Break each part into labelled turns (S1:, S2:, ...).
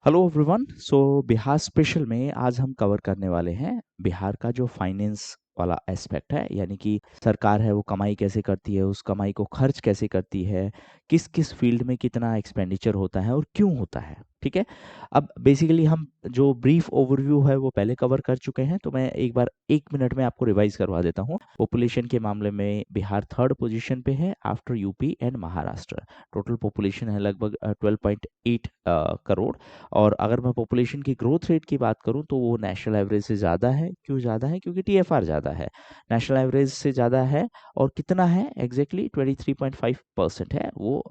S1: Hello everyone. Bihar special में आज हम कवर करने वाले हैं बिहार का जो फाइनेंस वाला एस्पेक्ट है, यानी कि सरकार है वो कमाई कैसे करती है, उस कमाई को खर्च कैसे करती है, किस किस फील्ड में कितना एक्सपेंडिचर होता है और क्यों होता है। ठीक है। अब बेसिकली हम जो ब्रीफ ओवरव्यू है वो पहले कवर कर चुके हैं, तो मैं एक बार 1 मिनट में आपको रिवाइज करवा देता हूँ। पॉपुलेशन के मामले में बिहार थर्ड पोजीशन पे है after UP and Maharashtra. Total population है लगभग 12.8 करोड़। और अगर मैं पॉपुलेशन की ग्रोथ रेट की बात करूं तो वो नेशनल एवरेज से ज़्यादा है। क्यों ज़्यादा है? क्योंकि टीएफआर ज़्यादा है, नेशनल एवरेज से ज़्यादा है। और कितना है एग्जैक्टली 23.5% है वो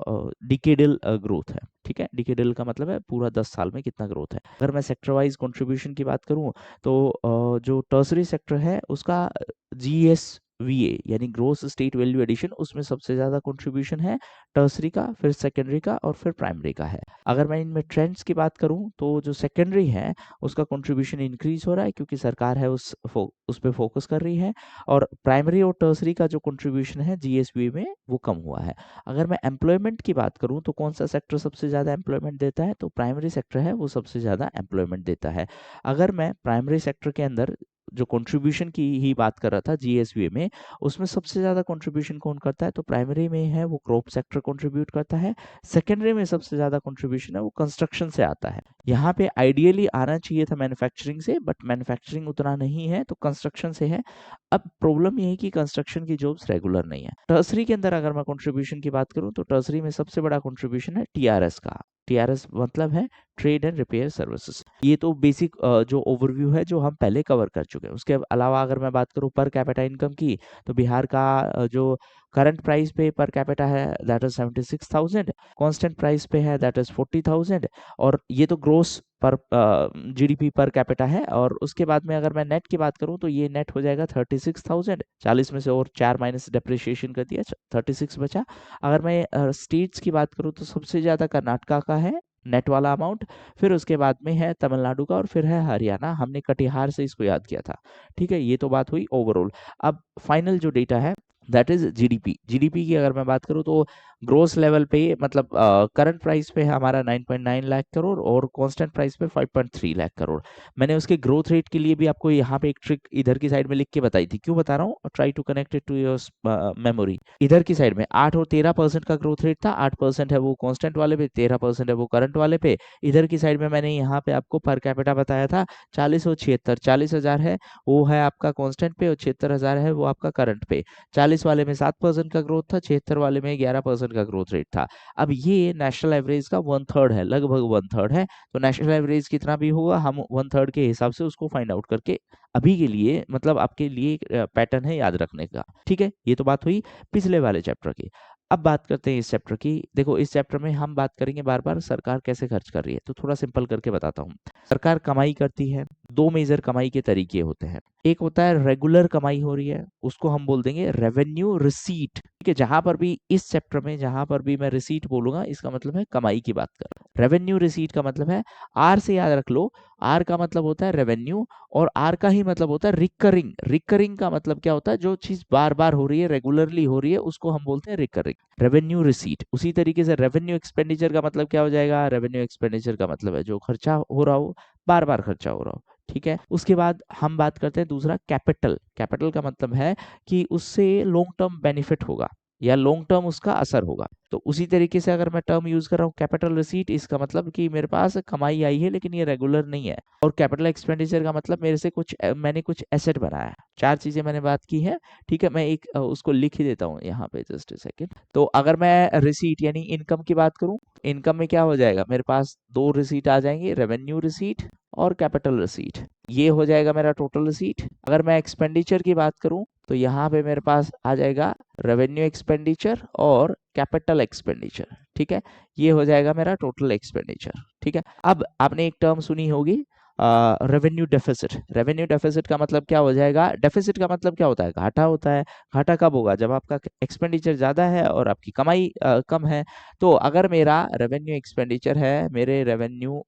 S1: डिकेडल ग्रोथ है। ठीक है, डिकेडल का मतलब है पूरा 10 साल में कितना ग्रोथ है। अगर मैं सेक्टर वाइज कंट्रीब्यूशन की बात करूं तो जो टर्सरी सेक्टर है उसका GSVA यानी ग्रोस स्टेट वैल्यू एडिशन, उसमें सबसे ज़्यादा कंट्रीब्यूशन है टर्सरी का, फिर सेकेंडरी का और फिर प्राइमरी का है। अगर मैं इनमें ट्रेंड्स की बात करूं तो जो सेकेंडरी है उसका कंट्रीब्यूशन इंक्रीज हो रहा है क्योंकि सरकार है उस पे फोकस कर रही है। और प्राइमरी और टर्सरी का जो कंट्रीब्यूशन है GSV में वो कम हुआ है। अगर मैं एम्प्लॉयमेंट की बात करूं तो कौन सा सेक्टर सबसे ज़्यादा एम्प्लॉयमेंट देता है, तो प्राइमरी सेक्टर है वो सबसे ज़्यादा एम्प्लॉयमेंट देता है। अगर मैं प्राइमरी सेक्टर के अंदर जो कंट्रीब्यूशन की ही बात कर रहा था GSV में, उसमें सबसे ज़्यादा कंट्रीब्यूशन कौन करता है, तो प्राइमरी में है वो क्रॉप सेक्टर कंट्रीब्यूट करता है। सेकेंडरी में सबसे ज़्यादा कंट्रीब्यूशन है वो कंस्ट्रक्शन से आता है। यहाँ पे आइडियली आना चाहिए था मैन्युफैक्चरिंग से, बट मैन्युफैक्चरिंग उतना नहीं है तो कंस्ट्रक्शन से है। अब प्रॉब्लम ये है कि कंस्ट्रक्शन की जॉब्स रेगुलर नहीं है। टर्सरी के अंदर अगर मैं कंट्रीब्यूशन की बात करूँ तो टर्सरी में सबसे बड़ा कंट्रीब्यूशन है TRS का। TRS मतलब है ट्रेड एंड रिपेयर सर्विसेज। ये तो बेसिक जो ओवरव्यू है जो हम पहले कवर कर चुके हैं। उसके अलावा अगर मैं बात करूँ पर कैपिटा इनकम की, तो बिहार का जो करंट प्राइस पे पर कैपिटा है दैट इज 76,000, कांस्टेंट प्राइस पे है दैट इज 40,000। और ये तो ग्रोस पर GDP पर कैपिटा है। और उसके बाद में अगर मैं नेट की बात करूं तो ये नेट हो जाएगा 36,000। 40 में से और 4 माइनस डेप्रिसिएशन कर दिया, 36 बचा। अगर मैं स्टेट्स की बात करूं तो सबसे ज़्यादा कर्नाटका का है नेट वाला अमाउंट, फिर उसके बाद में है तमिलनाडु का और फिर है हरियाणा। हमने कटिहार से इसको याद किया था। ठीक है, ये तो बात हुई ओवरऑल। अब फाइनल जो डेटा है दैट इज जीडीपी की अगर मैं बात करूं तो ग्रोस लेवल पे मतलब करंट प्राइस पे है हमारा 9.9 लाख करोड़ और कांस्टेंट प्राइस पे 5.3 लाख करोड़। मैंने उसके ग्रोथ रेट के लिए भी आपको यहाँ पे एक ट्रिक इधर की साइड में लिख के बताई थी। क्यों बता रहा हूँ? Try to connect it to your memory. इधर की साइड में 8 और 13% का ग्रोथ रेट था। 8% है वो कांस्टेंट वाले पे, 13% है वो करंट वाले पे। इधर की साइड में मैंने यहाँ पे आपको पर कैपिटा बताया था 40 और 76। 40,000 है वो है आपका कांस्टेंट पे और 76,000 है वो आपका करंट पे। 40 वाले में 7% का ग्रोथ था, 76 वाले में 11% का ग्रोथ रेट था। अब ये नेशनल एवरेज का 1/3 है, लगभग 1/3 है। तो नेशनल एवरेज कितना भी होगा हम 1/3 के हिसाब से उसको फाइंड आउट करके अभी के लिए मतलब आपके लिए पैटर्न है याद रखने का। ठीक है, ये तो बात हुई पिछले वाले चैप्टर की। अब बात करते हैं इस चैप्टर की। देखो, इस चैप्टर में हम बात करेंगे बार बार सरकार कैसे खर्च कर रही है, तो थोड़ा सिंपल करके बताता हूँ। सरकार कमाई करती है, दो मेजर कमाई के तरीके होते हैं। एक होता है रेगुलर कमाई हो रही है, उसको हम बोल देंगे रेवेन्यू रिसीट। ठीक है, जहां पर भी इस चैप्टर में जहां पर भी मैं रिसीट बोलूंगा इसका मतलब है कमाई की बात कर रहा हूं। रेवेन्यू रिसीट का मतलब है आर से याद रख लो। आर का मतलब होता है रेवेन्यू और आर का ही मतलब होता है रिकरिंग। रिकरिंग का मतलब क्या होता है? जो चीज बार बार हो रही है, रेगुलरली हो रही है, उसको हम बोलते हैं रिकरिंग, रेवेन्यू रिसीट। उसी तरीके से रेवेन्यू एक्सपेंडिचर का मतलब क्या हो जाएगा? रेवेन्यू एक्सपेंडिचर का मतलब है जो खर्चा हो रहा हो, बार बार खर्चा हो रहा हो। ठीक है, उसके बाद हम बात करते हैं दूसरा कैपिटल। कैपिटल का मतलब है कि उससे लॉन्ग टर्म बेनिफिट होगा या लॉन्ग टर्म उसका असर होगा। तो उसी तरीके से अगर मैं टर्म यूज कर रहा हूँ कैपिटल रिसीट, इसका मतलब कि मेरे पास कमाई आई है लेकिन ये रेगुलर नहीं है। और कैपिटल एक्सपेंडिचर का मतलब मेरे से मैंने कुछ एसेट बनाया। चार चीजें मैंने बात की है। ठीक है, मैं एक उसको लिख ही देता हूँ यहाँ पे, जस्ट सेकंड। तो अगर मैं रिसीट यानी इनकम की बात करूँ, इनकम में क्या हो जाएगा? मेरे पास दो रिसीट आ जाएंगे, रेवेन्यू रिसीट और कैपिटल रिसीट। ये हो जाएगा मेरा टोटल रिसीट। अगर मैं एक्सपेंडिचर की बात करूं तो यहाँ पे मेरे पास आ जाएगा रेवेन्यू एक्सपेंडिचर और कैपिटल एक्सपेंडिचर। ठीक है, ये हो जाएगा मेरा टोटल एक्सपेंडिचर। ठीक है, अब आपने एक टर्म सुनी होगी रेवेन्यू डेफिसिट। रेवेन्यू डेफिसिट का मतलब क्या हो जाएगा? डेफिसिट का मतलब क्या होता है? घाटा होता है। घाटा कब होगा? जब आपका एक्सपेंडिचर ज्यादा है और आपकी कमाई कम है। तो अगर मेरा रेवेन्यू एक्सपेंडिचर है मेरे रेवेन्यू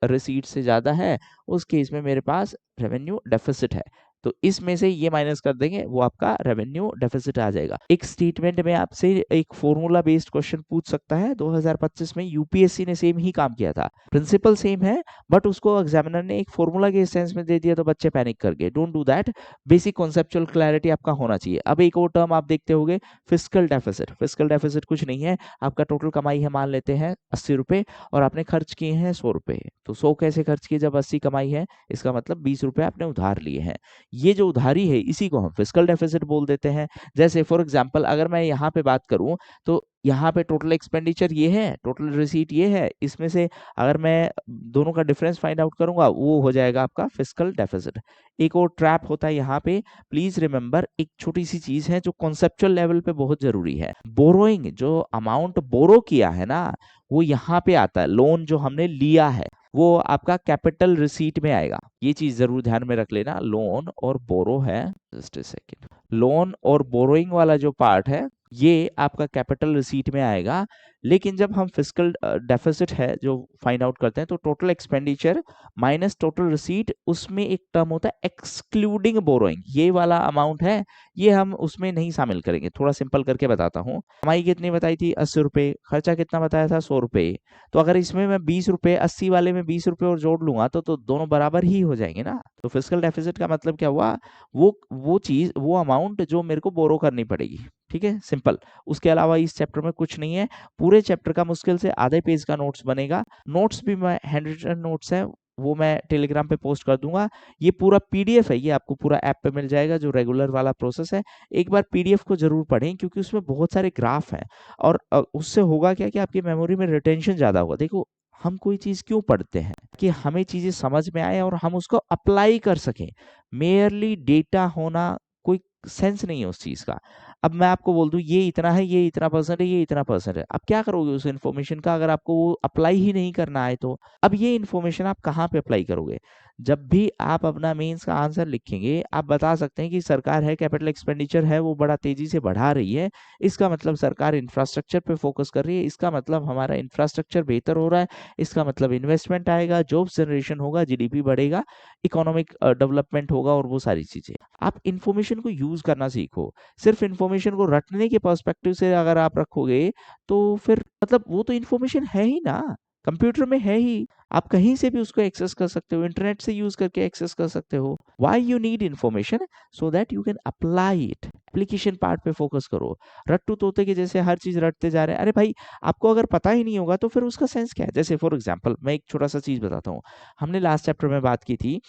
S1: रिसीट से ज्यादा है, उस केस में मेरे पास रेवेन्यू डेफिसिट है। तो इसमें से ये माइनस कर देंगे, वो आपका रेवेन्यू डेफिसिट आ जाएगा। एक स्टेटमेंट में आपसे एक फॉर्मूला बेस्ड क्वेश्चन पूछ सकता है। 2025 में यूपीएससी ने सेम ही काम किया था, प्रिंसिपल सेम है, बट उसको एग्जामिनर ने एक फॉर्मूला के सेंस में दे दिया तो बच्चे पैनिक कर गए। Don't do that, basic conceptual clarity आपका होना चाहिए। अब एक और टर्म आप देखते होंगे, फिस्कल डेफिसिट। फिस्कल डेफिसिट कुछ नहीं है, आपका टोटल कमाई है मान लेते हैं 80 रुपए और आपने खर्च किए हैं 100 रुपए। तो 100 कैसे खर्च किए जब 80 कमाई है, इसका मतलब 20 रुपए आपने उधार लिए हैं। ये जो उधारी है इसी को हम फिस्कल डेफिसिट बोल देते हैं। जैसे फॉर एग्जांपल अगर मैं यहाँ पे बात करूँ तो यहाँ पे टोटल एक्सपेंडिचर ये है, टोटल रिसीट ये है, इसमें से अगर मैं दोनों का डिफरेंस फाइंड आउट करूंगा वो हो जाएगा आपका फिस्कल डेफिसिट। एक और ट्रैप होता है यहाँ पे, प्लीज रिमेंबर, एक छोटी सी चीज है जो कॉन्सेप्चुअल लेवल पे बहुत जरूरी है। बोरोइंग, जो अमाउंट बोरो किया है ना, वो यहाँ पे आता है। लोन जो हमने लिया है वो आपका कैपिटल रिसीट में आएगा। ये चीज जरूर ध्यान में रख लेना, लोन और बोरो है, जस्ट अ सेकेंड, लोन और बोरोइंग वाला जो पार्ट है ये आपका कैपिटल रिसीट में आएगा। लेकिन जब हम फिस्कल डेफिसिट है जो फाइंड आउट करते हैं तो total expenditure minus total receipt, उसमें एक टर्म होता है एक्सक्लूडिंग बोरोइंग। ये वाला अमाउंट है, ये हम उसमें नहीं शामिल करेंगे। थोड़ा सिंपल करके बताता हूँ, कमाई कितनी बताई थी 80 रुपए, खर्चा कितना बताया था 100 रुपए। तो अगर इसमें मैं 20 रुपए, 80 वाले में 20 रुपए और जोड़ लूंगा तो दोनों बराबर ही हो जाएंगे ना। तो फिस्कल डेफिसिट का मतलब क्या हुआ, वो चीज, वो अमाउंट जो मेरे को बोरो करनी पड़ेगी। ठीक है, सिंपल। उसके अलावा इस चैप्टर में कुछ नहीं है। पूरे चैप्टर का मुश्किल से आधे पेज का नोट्स बनेगा। नोट्स भी मैं हैंड रिटन नोट्स है, वो मैं टेलीग्राम पे पोस्ट कर दूंगा। ये पूरा पीडीएफ है, ये आपको पूरा ऐप पे मिल जाएगा, जो रेगुलर वाला प्रोसेस है। एक बार पीडीएफ को जरूर पढ़ें क्योंकि उसमें बहुत सारे ग्राफ हैं और उससे होगा क्या कि आपकी मेमोरी में रिटेंशन ज्यादा होगा। देखो, हम कोई चीज क्यों पढ़ते हैं कि हमें चीजें समझ में आए और हम उसको अप्लाई कर सकें। मेयरली डेटा होना कोई सेंस नहीं है उस चीज का। अब मैं आपको बोल दूं ये इतना है, ये इतना परसेंट है, ये इतना परसेंट है, अब क्या करोगे उस इन्फॉर्मेशन का अगर आपको वो अप्लाई ही नहीं करना है तो। अब ये इन्फॉर्मेशन आप कहाँ पे अप्लाई करोगे, जब भी आप अपना मेंस का आंसर लिखेंगे आप बता सकते हैं कि सरकार है, कैपिटल एक्सपेंडिचर है वो बड़ा तेजी से बढ़ा रही है, इसका मतलब सरकार इंफ्रास्ट्रक्चर पे फोकस कर रही है, इसका मतलब हमारा इंफ्रास्ट्रक्चर बेहतर हो रहा है, इसका मतलब इन्वेस्टमेंट आएगा, जॉब्स जनरेशन होगा, जीडीपी बढ़ेगा, इकोनॉमिक डेवलपमेंट होगा और वो सारी चीजें। आप इंफॉर्मेशन को यूज करना सीखो। सिर्फ इंफॉर्मेशन को रटने के पर्सपेक्टिव से अगर आप रखोगे तो फिर मतलब वो तो इंफॉर्मेशन है ही ना, कंप्यूटर में है ही, आप कहीं से भी उसको एक्सेस कर सकते हो, इंटरनेट से यूज करके एक्सेस कर सकते हो। Why you need information, so that you can apply it. Application part पे फोकस करो। रट्टू तोते के जैसे हर चीज रटते जा रहे हैं, अरे भाई आपको अगर पता ही नहीं होगा तो फिर उसका सेंस क्या है। जैसे फॉर एग्जांपल मैं एक छोटा सा चीज बताता हूँ, हमने लास्ट चैप्टर में बात की थी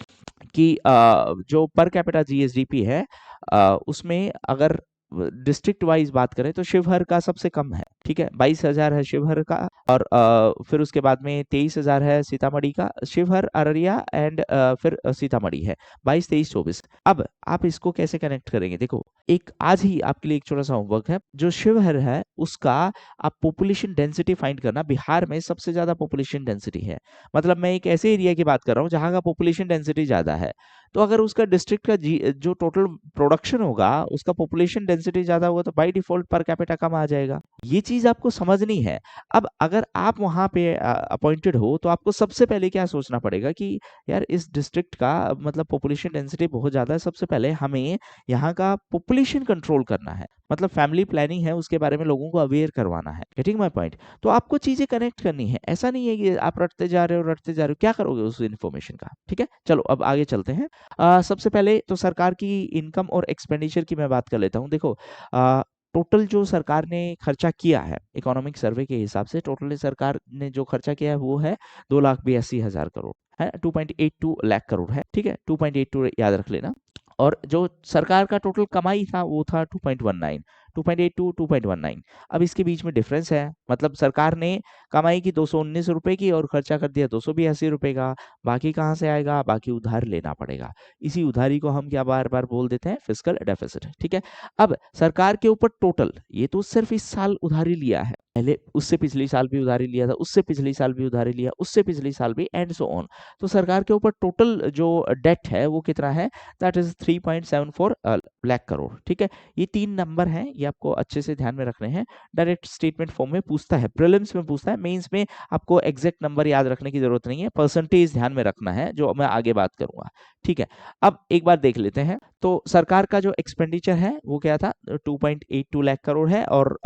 S1: कि जो पर कैपिटा जीएसडीपी है उसमें अगर डिस्ट्रिक्ट वाइज बात करें तो शिवहर का सबसे कम है। ठीक है, 22,000 है शिवहर का, और फिर उसके बाद में 23,000 है सीतामढ़ी का। शिवहर, अररिया एंड फिर सीतामढ़ी है 22, 23, 24। अब आप इसको कैसे कनेक्ट करेंगे, देखो एक आज ही आपके लिए एक छोटा सा होमवर्क है। जो शिवहर है उसका आप पॉपुलेशन डेंसिटी फाइंड करना। बिहार में सबसे ज्यादा पॉपुलेशन डेंसिटी है, मतलब मैं एक ऐसे एरिया की बात कर रहा हूँ जहाँ का पॉपुलेशन डेंसिटी ज्यादा है। तो अगर उसका डिस्ट्रिक्ट का जो टोटल प्रोडक्शन होगा उसका पॉपुलेशन डेंसिटी ज्यादा होगा तो बाय डिफॉल्ट पर कैपिटा कम आ जाएगा। ये चीज आपको समझनी है। अब अगर आप वहां पे अपॉइंटेड हो तो आपको सबसे पहले क्या सोचना पड़ेगा कि यार इस डिस्ट्रिक्ट का मतलब पॉपुलेशन डेंसिटी बहुत ज्यादा है, सबसे पहले हमें यहाँ का पॉपुलेशन कंट्रोल करना है, मतलब फैमिली प्लानिंग है उसके बारे में लोगों को अवेयर करवाना है। Getting my point. तो आपको चीजें कनेक्ट करनी है, ऐसा नहीं है कि आप रटते जा रहे हो रटते जा रहे हो, क्या करोगे उस इन्फॉर्मेशन का। ठीक है, चलो अब आगे चलते हैं। सबसे पहले तो सरकार की इनकम और एक्सपेंडिचर की मैं बात कर लेता हूँ। देखो टोटल जो सरकार ने खर्चा किया है इकोनॉमिक सर्वे के हिसाब से, टोटल सरकार ने जो खर्चा किया है वो है 2,82,000 करोड़ है, 2.82 लाख करोड़ है। ठीक है, 2.82 याद रख लेना। और जो सरकार का टोटल कमाई था वो था 2.19, 2.82, 2.19। अब इसके बीच में डिफरेंस है, मतलब सरकार ने कमाई की 219 रुपए की और खर्चा कर दिया 282 रुपए का। बाकी कहाँ से आएगा, बाकी उधार लेना पड़ेगा। इसी उधारी को हम क्या बार बार बोल देते हैं, फिस्कल डेफिसिट। ठीक है, अब सरकार के ऊपर टोटल, ये तो सिर्फ इस साल उधारी लिया है, पहले उससे पिछली साल भी उधारी लिया था, उससे पिछली साल भी उधारी लिया, उससे पिछली साल भी, एंड सो ऑन। तो सरकार के ऊपर टोटल जो डेट है वो कितना है, दैट इज 3.74 लाख करोड़। ठीक है, ये तीन नंबर हैं, ये आपको अच्छे से ध्यान में रखने हैं। डायरेक्ट स्टेटमेंट फॉर्म में पूछता है, प्रीलिम्स में पूछता है, मेंस में आपको एग्जैक्ट नंबर याद रखने की जरूरत नहीं है, परसेंटेज ध्यान में रखना है, जो मैं आगे बात करूंगा। ठीक है, अब एक बार देख लेते हैं। तो सरकार का जो एक्सपेंडिचर है वो क्या था, 2.82 लाख करोड़ है। और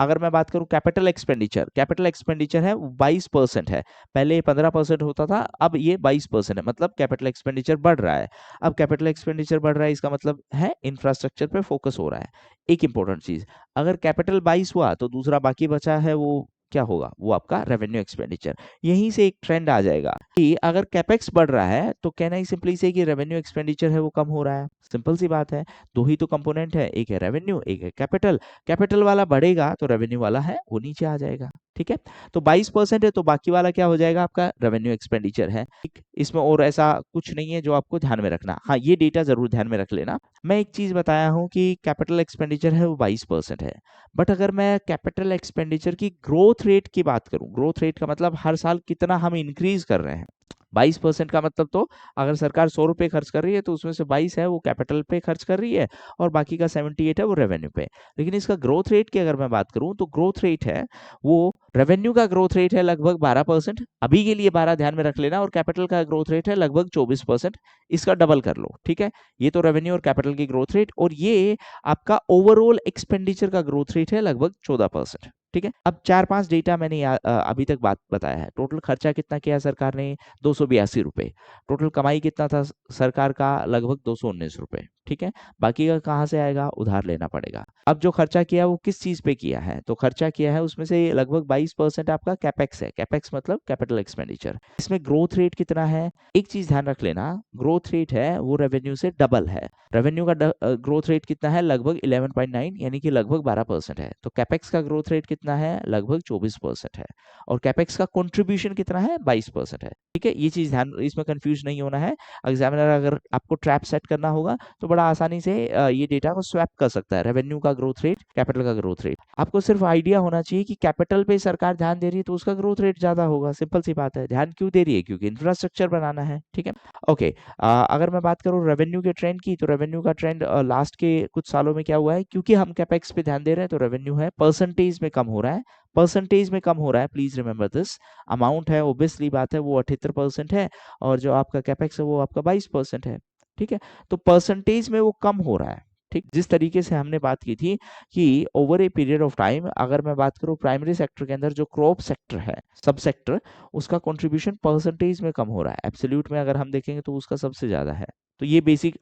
S1: अगर मैं बात करूं कैपिटल एक्सपेंडिचर है वो 22% है। पहले ये 15% होता था, अब ये 22% है, मतलब कैपिटल एक्सपेंडिचर बढ़ रहा है। अब कैपिटल एक्सपेंडिचर बढ़ रहा है, इसका मतलब है इंफ्रास्ट्रक्चर पे फोकस हो रहा है। एक इंपॉर्टेंट चीज, अगर कैपिटल 22 हुआ तो दूसरा बाकी बचा है वो क्या होगा, वो आपका रेवेन्यू एक्सपेंडिचर। यहीं से एक ट्रेंड आ जाएगा कि अगर कैपेक्स बढ़ रहा है तो कहना ही सिंपली से कि रेवेन्यू एक्सपेंडिचर है वो कम हो रहा है। सिंपल सी बात है, दो ही तो कंपोनेंट है, एक है रेवेन्यू, एक है कैपिटल। कैपिटल वाला बढ़ेगा तो रेवेन्यू वाला है वो नीचे आ जाएगा। ठीक है, तो 22% है तो बाकी वाला क्या हो जाएगा, आपका रेवेन्यू एक्सपेंडिचर है। ठीक, इसमें और ऐसा कुछ नहीं है जो आपको ध्यान में रखना। हाँ, ये डेटा जरूर ध्यान में रख लेना। मैं एक चीज बताया हूँ कि कैपिटल एक्सपेंडिचर है वो 22% है, बट अगर मैं कैपिटल एक्सपेंडिचर की ग्रोथ रेट की बात करूं, ग्रोथ रेट का मतलब हर साल कितना हम इंक्रीज कर रहे हैं। 22% का मतलब तो अगर सरकार 100 रुपए खर्च कर रही है तो उसमें से 22 है वो कैपिटल पे खर्च कर रही है और बाकी का 78 है वो रेवेन्यू पे। लेकिन इसका ग्रोथ रेट की अगर मैं बात करूं तो ग्रोथ रेट है वो, रेवेन्यू का ग्रोथ रेट है लगभग 12%, अभी के लिए 12 ध्यान में रख लेना, और कैपिटल का ग्रोथ रेट है लगभग 24%। इसका डबल कर लो। ठीक है, ये तो रेवेन्यू और कैपिटल की ग्रोथ रेट, और ये आपका ओवरऑल एक्सपेंडिचर का ग्रोथ रेट है लगभग 14%। ठीक है, अब 4-5 डेटा मैंने अभी तक बात बताया है। टोटल खर्चा कितना किया सरकार ने, 282 रुपए। टोटल कमाई कितना था सरकार का, लगभग 219 रुपए। ठीक है, बाकी का कहाँ से आएगा, उधार लेना पड़ेगा। अब जो खर्चा किया वो किस चीज पे किया है, तो खर्चा किया है उसमें से लगभग 22% आपका कैपेक्स है। कैपेक्स मतलब कैपिटल एक्सपेंडिचर। इसमें ग्रोथ रेट कितना है, एक चीज ध्यान रख लेना, ग्रोथ रेट है वो रेवेन्यू से डबल है। रेवेन्यू का ग्रोथ रेट कितना है, लगभग 11.9, यानी कि लगभग 12% है। तो कैपेक्स का ग्रोथ रेट कितना है, लगभग 24% है। और कैपेक्स का कंट्रीब्यूशन कितना है, 22% है। ठीक है, ये चीज ध्यान, इसमें कंफ्यूज नहीं होना है। एग्जामिनर अगर आपको ट्रैप सेट करना होगा तो बड़ा आसानी से ये डेटा को स्वैप कर सकता है, रेवेन्यू का ग्रोथ रेट, कैपिटल का ग्रोथ रेट। आपको सिर्फ आइडिया होना चाहिए कि कैपिटल पे सरकार ध्यान दे रही है तो उसका ग्रोथ रेट ज्यादा होगा। सिंपल सी बात है, ध्यान क्यों दे रही है, क्योंकि इंफ्रास्ट्रक्चर बनाना है। ठीक है, ओके। अगर मैं बात करूं रेवेन्यू के ट्रेंड की, तो रेवेन्यू का ट्रेंड लास्ट के कुछ सालों में क्या हुआ है, क्योंकि हम कैपेक्स पे ध्यान दे रहे हैं तो रेवेन्यू है परसेंटेज में कम हो रहा है। परसेंटेज में कम हो रहा है, प्लीज रिमेंबर दिस। अमाउंट है ओब्वियसली बात है वो 78% है, और जो आपका कैपेक्स है वो आपका 22% है। ठीक है, तो परसेंटेज में वो कम हो रहा है। ठीक, जिस तरीके से हमने बात की थी कि over a period of time, अगर मैं बात करूं प्राइमरी सेक्टर के अंदर जो क्रॉप सेक्टर है, सब सेक्टर, उसका कंट्रीब्यूशन परसेंटेज में कम हो रहा है। एब्सोल्यूट में अगर हम देखेंगे तो उसका सबसे ज्यादा है। तो ये बेसिक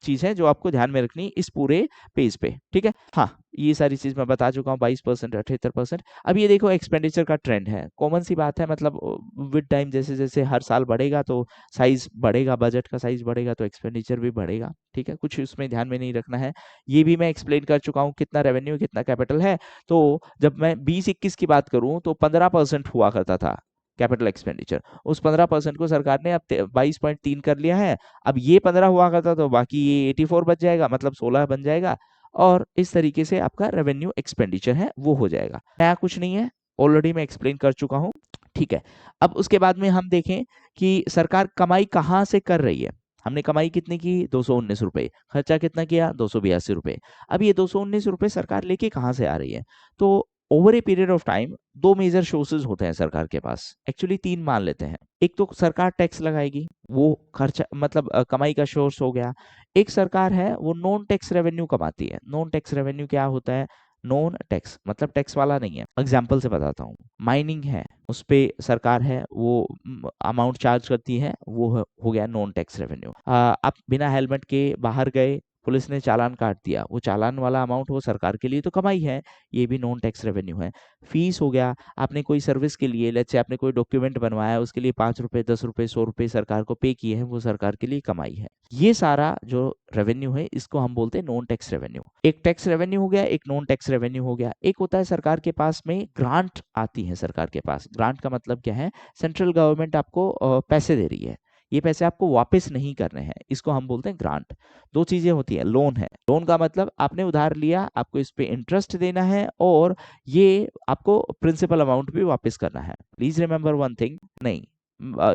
S1: चीज है जो आपको ध्यान में रखनी इस पूरे पेज पे। ठीक है, हाँ, ये सारी चीज मैं बता चुका हूँ, 22%, 78%। अब ये देखो एक्सपेंडिचर का ट्रेंड है, कॉमन सी बात है, मतलब विद टाइम जैसे जैसे हर साल बढ़ेगा तो साइज बढ़ेगा, बजट का साइज बढ़ेगा तो एक्सपेंडिचर भी बढ़ेगा। ठीक है, कुछ उसमें ध्यान में नहीं रखना है। ये भी मैं एक्सप्लेन कर चुका हूँ कितना रेवेन्यू कितना कैपिटल है। तो जब मैं 20-21 की बात करूँ तो 15% हुआ करता था कैपिटल एक्सपेंडिचर, उस 15% को सरकार ने अब 22.3 कर लिया है। अब ये 15 हुआ करता तो बाकी ये 84 बच जाएगा, मतलब 16 बन जाएगा, और इस तरीके से आपका रेवेन्यू एक्सपेंडिचर है वो हो जाएगा। नया कुछ नहीं है, ऑलरेडी मैं एक्सप्लेन कर चुका हूँ। ठीक है, अब उसके बाद में हम देखें कि सरकार कमाई कहाँ से कर रही है। हमने कमाई कितनी की, 219 रुपए। खर्चा कितना किया, 282 रुपए। अब ये 219 रुपए सरकार लेके कहाँ से आ रही है, तो over a period of time दो मेजर सोर्सेज होते हैं सरकार के पास, एक्चुअली तीन मान लेते हैं। एक तो सरकार टैक्स लगाएगी, वो खर्चा मतलब कमाई का सोर्स हो गया। एक सरकार है वो नॉन टैक्स रेवेन्यू कमाती है। नॉन टैक्स रेवेन्यू क्या होता है, नॉन टैक्स मतलब टैक्स वाला नहीं है। एग्जाम्पल से बताता हूँ, माइनिंग है, उस पे सरकार है वो अमाउंट चार्ज करती है, वो हो गया नॉन टैक्स रेवेन्यू। आप बिना हेलमेट के बाहर गए, पुलिस ने चालान काट दिया, वो चालान वाला अमाउंट वो सरकार के लिए तो कमाई है, ये भी नॉन टैक्स रेवेन्यू है। फीस हो गया, आपने कोई सर्विस के लिए, लेट्स से आपने कोई डॉक्यूमेंट बनवाया, उसके लिए 5 रुपए, 10 रुपए, 100 रुपए सरकार को पे किए हैं, वो सरकार के लिए कमाई है। ये सारा जो रेवेन्यू है इसको हम बोलते हैं नॉन टैक्स रेवेन्यू। एक टैक्स रेवेन्यू हो गया, एक नॉन टैक्स रेवेन्यू हो गया। एक होता है सरकार के पास में ग्रांट आती है। सरकार के पास ग्रांट का मतलब क्या है, सेंट्रल गवर्नमेंट आपको पैसे दे रही है, ये पैसे आपको वापस नहीं करने हैं, इसको हम बोलते हैं ग्रांट। दो चीजें होती हैं, लोन है, लोन का मतलब आपने उधार लिया, आपको इस पे इंटरेस्ट देना है और ये आपको प्रिंसिपल अमाउंट भी वापस करना है। प्लीज रिमेंबर वन थिंग, नहीं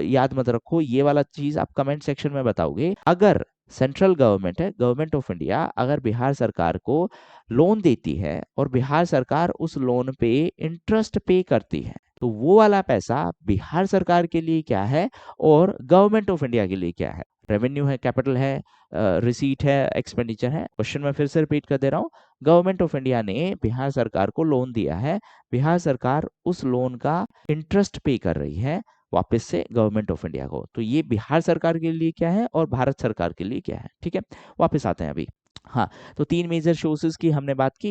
S1: याद मत रखो, ये वाला चीज आप कमेंट सेक्शन में बताओगे। अगर सेंट्रल गवर्नमेंट है, गवर्नमेंट ऑफ इंडिया अगर बिहार सरकार को लोन देती है और बिहार सरकार उस लोन पे इंटरेस्ट पे करती है, तो वो वाला पैसा बिहार सरकार के लिए क्या है और गवर्नमेंट ऑफ इंडिया के लिए क्या है? रेवेन्यू है, कैपिटल है, रिसीट है, एक्सपेंडिचर है। क्वेश्चन मैं फिर से रिपीट कर दे रहा हूँ। गवर्नमेंट ऑफ इंडिया ने बिहार सरकार को लोन दिया है, बिहार सरकार उस लोन का इंटरेस्ट पे कर रही है वापस से गवर्नमेंट ऑफ इंडिया को। तो ये बिहार सरकार के लिए क्या है और भारत सरकार के लिए क्या है, ठीक है। वापस आते हैं अभी। हाँ, तो तीन मेजर सोर्सेज की हमने बात की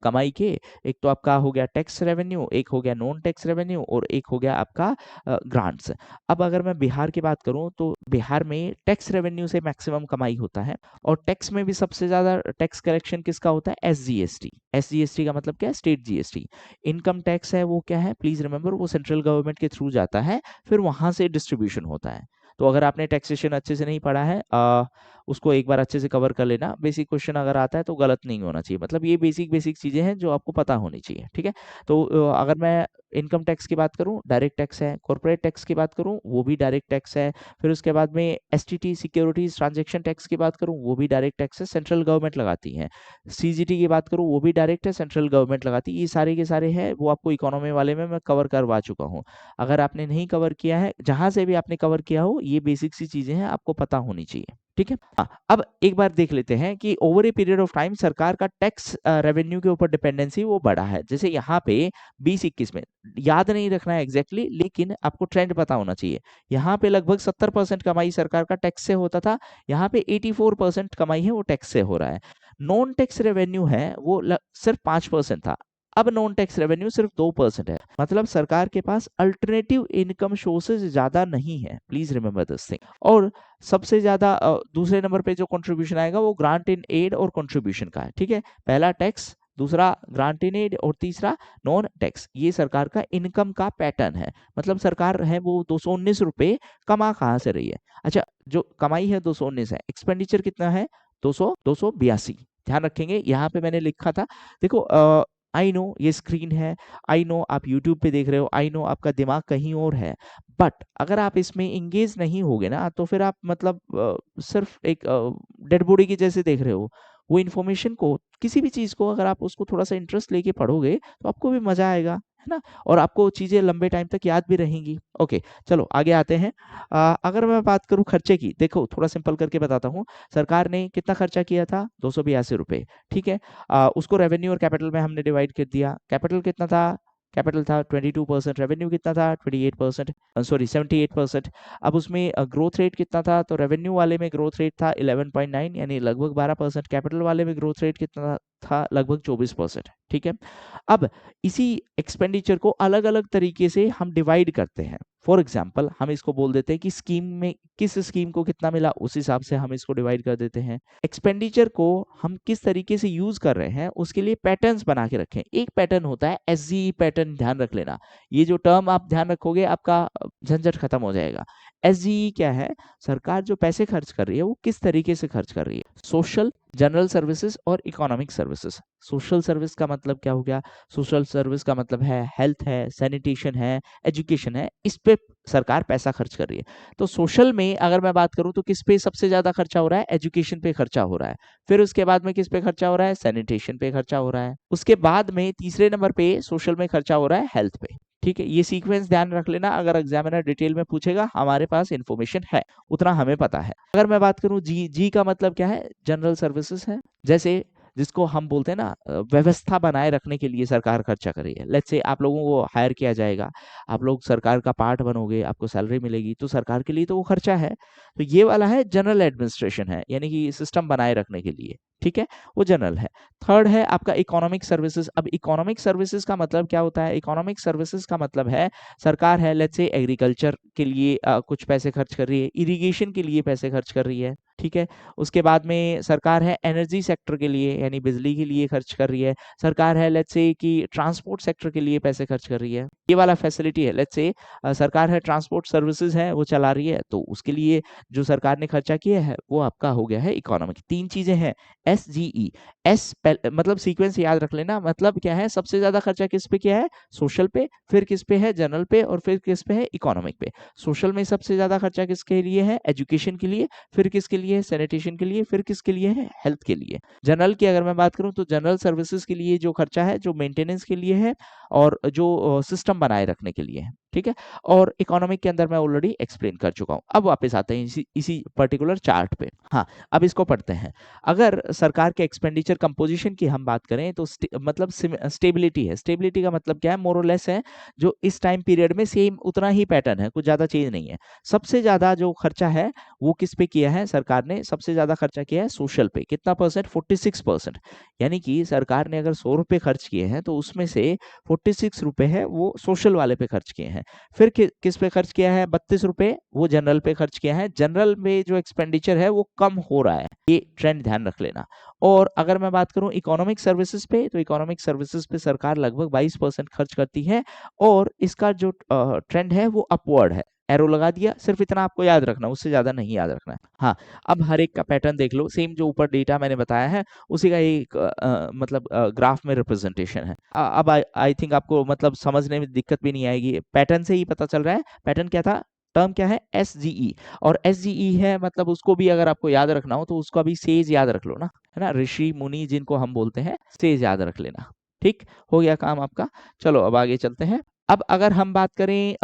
S1: कमाई के। एक तो आपका हो गया टैक्स रेवेन्यू, एक हो गया नॉन टैक्स रेवेन्यू और एक हो गया आपका ग्रांट्स। अब अगर मैं बिहार की बात करूं तो बिहार में टैक्स रेवेन्यू से मैक्सिमम कमाई होता है और टैक्स में भी सबसे ज्यादा टैक्स कलेक्शन किसका होता है? एसजीएसटी। एसजीएसटी का मतलब क्या है? State GST. इनकम टैक्स है वो क्या है? प्लीज रिमेंबर, वो सेंट्रल गवर्नमेंट के थ्रू जाता है, फिर वहां से डिस्ट्रीब्यूशन होता है। तो अगर आपने टैक्सेशन अच्छे से नहीं पढ़ा है उसको एक बार अच्छे से कवर कर लेना। बेसिक क्वेश्चन अगर आता है तो गलत नहीं होना चाहिए, मतलब ये बेसिक बेसिक चीजें हैं जो आपको पता होनी चाहिए, ठीक है। तो अगर मैं इनकम टैक्स की बात करूं, डायरेक्ट टैक्स है। कॉर्पोरेट टैक्स की बात करूं, वो भी डायरेक्ट टैक्स है। फिर उसके बाद में एसटीटी, सिक्योरिटीज ट्रांजेक्शन टैक्स की बात करूं, वो भी डायरेक्ट टैक्स है, सेंट्रल गवर्नमेंट लगाती है। सीजीटी की बात करूं, वो भी डायरेक्ट है, सेंट्रल गवर्नमेंट लगाती है। ये सारे के सारे हैं, वो आपको इकोनॉमी वाले में मैं कवर करवा चुका हूँ। अगर आपने नहीं कवर किया है, जहां से भी आपने कवर किया हो, ये बेसिक सी चीजें हैं, आपको पता होनी चाहिए, ठीक है। हाँ, अब एक बार देख लेते हैं कि over a period of time सरकार का टैक्स रेवेन्यू के ऊपर डिपेंडेंसी वो बढ़ा है। जैसे यहाँ पे 2021 में, याद नहीं रखना है एग्जैक्टली, लेकिन आपको ट्रेंड पता होना चाहिए। यहाँ पे लगभग 70% कमाई सरकार का टैक्स से होता था, यहाँ पे 84% कमाई है वो टैक्स से हो रहा है। नॉन टैक्स रेवेन्यू है वो सिर्फ 5% था, अब नॉन टैक्स रेवेन्यू सिर्फ 2% है। मतलब सरकार के पास अल्टरनेटिव इनकम सोर्सेज ज्यादा नहीं है, प्लीज रिमेंबर दिस थिंग। और सबसे ज्यादा दूसरे नंबर पे जो कंट्रीब्यूशन आएगा वो ग्रांट इन एड और कंट्रीब्यूशन का है, ठीक है। पहला टैक्स, दूसरा ग्रांट इन एड और तीसरा नॉन टैक्स। ये सरकार का इनकम का पैटर्न है। मतलब सरकार है वो 219 रुपए कमा कहाँ से रही है? अच्छा, जो कमाई है 219 है, एक्सपेंडिचर कितना है? 282। ध्यान रखेंगे, यहाँ पे मैंने लिखा था, देखो आई नो ये स्क्रीन है, आई नो आप यूट्यूब पे देख रहे हो, आई नो आपका दिमाग कहीं और है, बट अगर आप इसमें इंगेज नहीं होगे ना तो फिर आप मतलब सिर्फ एक डेड बॉडी की जैसे देख रहे हो। वो इन्फॉर्मेशन को, किसी भी चीज को अगर आप उसको थोड़ा सा इंटरेस्ट लेके पढ़ोगे तो आपको भी मजा आएगा, है ना, और आपको चीजें लंबे टाइम तक याद भी रहेंगी। ओके, चलो आगे आते हैं। अगर मैं बात करूं खर्चे की, देखो थोड़ा सिंपल करके बताता हूँ। सरकार ने कितना खर्चा किया था? 282 रुपए, ठीक है। उसको रेवेन्यू और कैपिटल में हमने डिवाइड कर दिया। कैपिटल कितना था? कैपिटल था 22%, रेवेन्यू कितना था? 28%, सॉरी 78%। अब उसमें ग्रोथ रेट कितना था? तो रेवेन्यू वाले में ग्रोथ रेट था 11.9 यानी लगभग 12%। कैपिटल वाले में ग्रोथ रेट कितना था? लगभग 24%, ठीक है। अब इसी एक्सपेंडिचर को अलग अलग तरीके से हम डिवाइड करते हैं। फॉर एग्जाम्पल हम इसको बोल देते हैं कि स्कीम में, किस स्कीम को कितना मिला उस हिसाब से हम इसको डिवाइड कर देते हैं। एक्सपेंडिचर को हम किस तरीके से यूज कर रहे हैं उसके लिए पैटर्न्स बना के रखें। एक पैटर्न होता है एसजीई पैटर्न, ध्यान रख लेना। ये जो टर्म आप ध्यान रखोगे आपका झंझट खत्म हो जाएगा। एसजीई क्या है? सरकार जो पैसे खर्च कर रही है वो किस तरीके से खर्च कर रही है? सोशल, जनरल सर्विसेज और इकोनॉमिक सर्विसेज। सोशल सर्विस का मतलब क्या हो गया? सोशल सर्विस का मतलब है हेल्थ है, सैनिटेशन है, एजुकेशन है, इस पे सरकार पैसा खर्च कर रही है। तो सोशल में अगर मैं बात करूं तो किस पे सबसे ज्यादा खर्चा हो रहा है? एजुकेशन पे खर्चा हो रहा है। फिर उसके बाद में किस पे खर्चा हो रहा है? सैनिटेशन पे खर्चा हो रहा है। उसके बाद में तीसरे नंबर पे सोशल में खर्चा हो रहा है हेल्थ पे, ठीक है। ये सीक्वेंस ध्यान रख लेना, अगर एग्जामिनर डिटेल में पूछेगा हमारे पास इंफॉर्मेशन है, उतना हमें पता है। अगर मैं बात करूं जी, जी का मतलब क्या है? जनरल सर्विसेज है। जैसे जिसको हम बोलते हैं ना व्यवस्था बनाए रखने के लिए सरकार खर्चा कर रही है। लेट्स से आप लोगों को हायर किया जाएगा, आप लोग सरकार का पार्ट बनोगे, आपको सैलरी मिलेगी, तो सरकार के लिए तो वो खर्चा है। तो ये वाला है जनरल एडमिनिस्ट्रेशन है, यानी कि सिस्टम बनाए रखने के लिए, ठीक है, वो जनरल है। थर्ड है आपका इकोनॉमिक सर्विसेज। अब इकोनॉमिक सर्विसेज का मतलब क्या होता है? इकोनॉमिक सर्विसेज का मतलब है सरकार है लेट्स से एग्रीकल्चर के लिए कुछ पैसे खर्च कर रही है, इरिगेशन के लिए पैसे खर्च कर रही है, ठीक है। उसके बाद में सरकार है एनर्जी सेक्टर के लिए यानी बिजली के लिए खर्च कर रही है। सरकार है लेट्स से कि ट्रांसपोर्ट सेक्टर के लिए पैसे खर्च कर रही है, ये वाला फैसिलिटी है। लेट्स से सरकार है ट्रांसपोर्ट सर्विसेज है वो चला रही है, तो उसके लिए जो सरकार ने खर्चा किया है वो आपका हो गया है इकोनॉमिक। तीन चीजें हैं, SGE, मतलब सीक्वेंस याद रख लेना, मतलब क्या है, सबसे ज्यादा खर्चा किस पे किया है, सोशल पे, फिर किस पे है, जनरल पे, और फिर किस पे है, इकोनॉमिक पे। सोशल में सबसे ज्यादा खर्चा किसके लिए है, एजुकेशन के लिए, फिर किसके लिए है, सैनिटेशन के लिए, फिर किसके लिए है, हेल्थ के लिए। जनरल की अगर मैं बात करूं तो जनरल सर्विसेज के लिए जो खर्चा है, जो मेंटेनेंस के लिए है, और जो सिस्टम बनाए रखने के लिए है, ठीक है। और इकोनॉमिक के अंदर मैं ऑलरेडी एक्सप्लेन कर चुका हूं। अब वापस आते हैं इसी पर्टिकुलर चार्ट पे। हाँ, अब इसको पढ़ते हैं। अगर सरकार के एक्सपेंडिचर कंपोजिशन की हम बात करें तो मतलब स्टेबिलिटी है। स्टेबिलिटी का मतलब क्या है, मोर और लेस है, जो इस टाइम पीरियड में सेम उतना ही पैटर्न है, कुछ ज्यादा चेंज नहीं है। सबसे ज्यादा जो खर्चा है वो किस पे किया है, सरकार ने सबसे ज्यादा खर्चा किया है सोशल पे। कितना परसेंट, 46%। यानी कि सरकार ने अगर 100 रुपए खर्च किए हैं तो उसमें से 46 रुपए है वो सोशल वाले पे खर्च किए हैं। फिर किस पे खर्च किया है, 32 रुपए वो जनरल पे खर्च किया है। जनरल में जो एक्सपेंडिचर है वो कम हो रहा है, ये ट्रेंड ध्यान रख लेना। और अगर मैं बात करूं इकोनॉमिक सर्विसेज पे, तो इकोनॉमिक सर्विसेज पे सरकार लगभग 22% खर्च करती है, और इसका जो ट्रेंड है वो अपवर्ड है। एरो लगा दिया, सिर्फ इतना आपको याद रखना, उससे ज्यादा नहीं याद रखना है। हाँ, अब हर एक का पैटर्न देख लो, सेम जो ऊपर डेटा मैंने बताया है उसी का एक मतलब ग्राफ में रिप्रेजेंटेशन है। अब आई थिंक आपको मतलब समझने में दिक्कत भी नहीं आएगी, पैटर्न से ही पता चल रहा है। पैटर्न क्या था, टर्म क्या है, SGE। और SGE है मतलब उसको भी अगर आपको याद रखना हो तो उसका भी सेज याद रख लो ना, है ना, ऋषि मुनि जिनको हम बोलते हैं, सेज याद रख लेना। ठीक, हो गया काम आपका। चलो अब आगे चलते हैं। अब अगर हम बात करें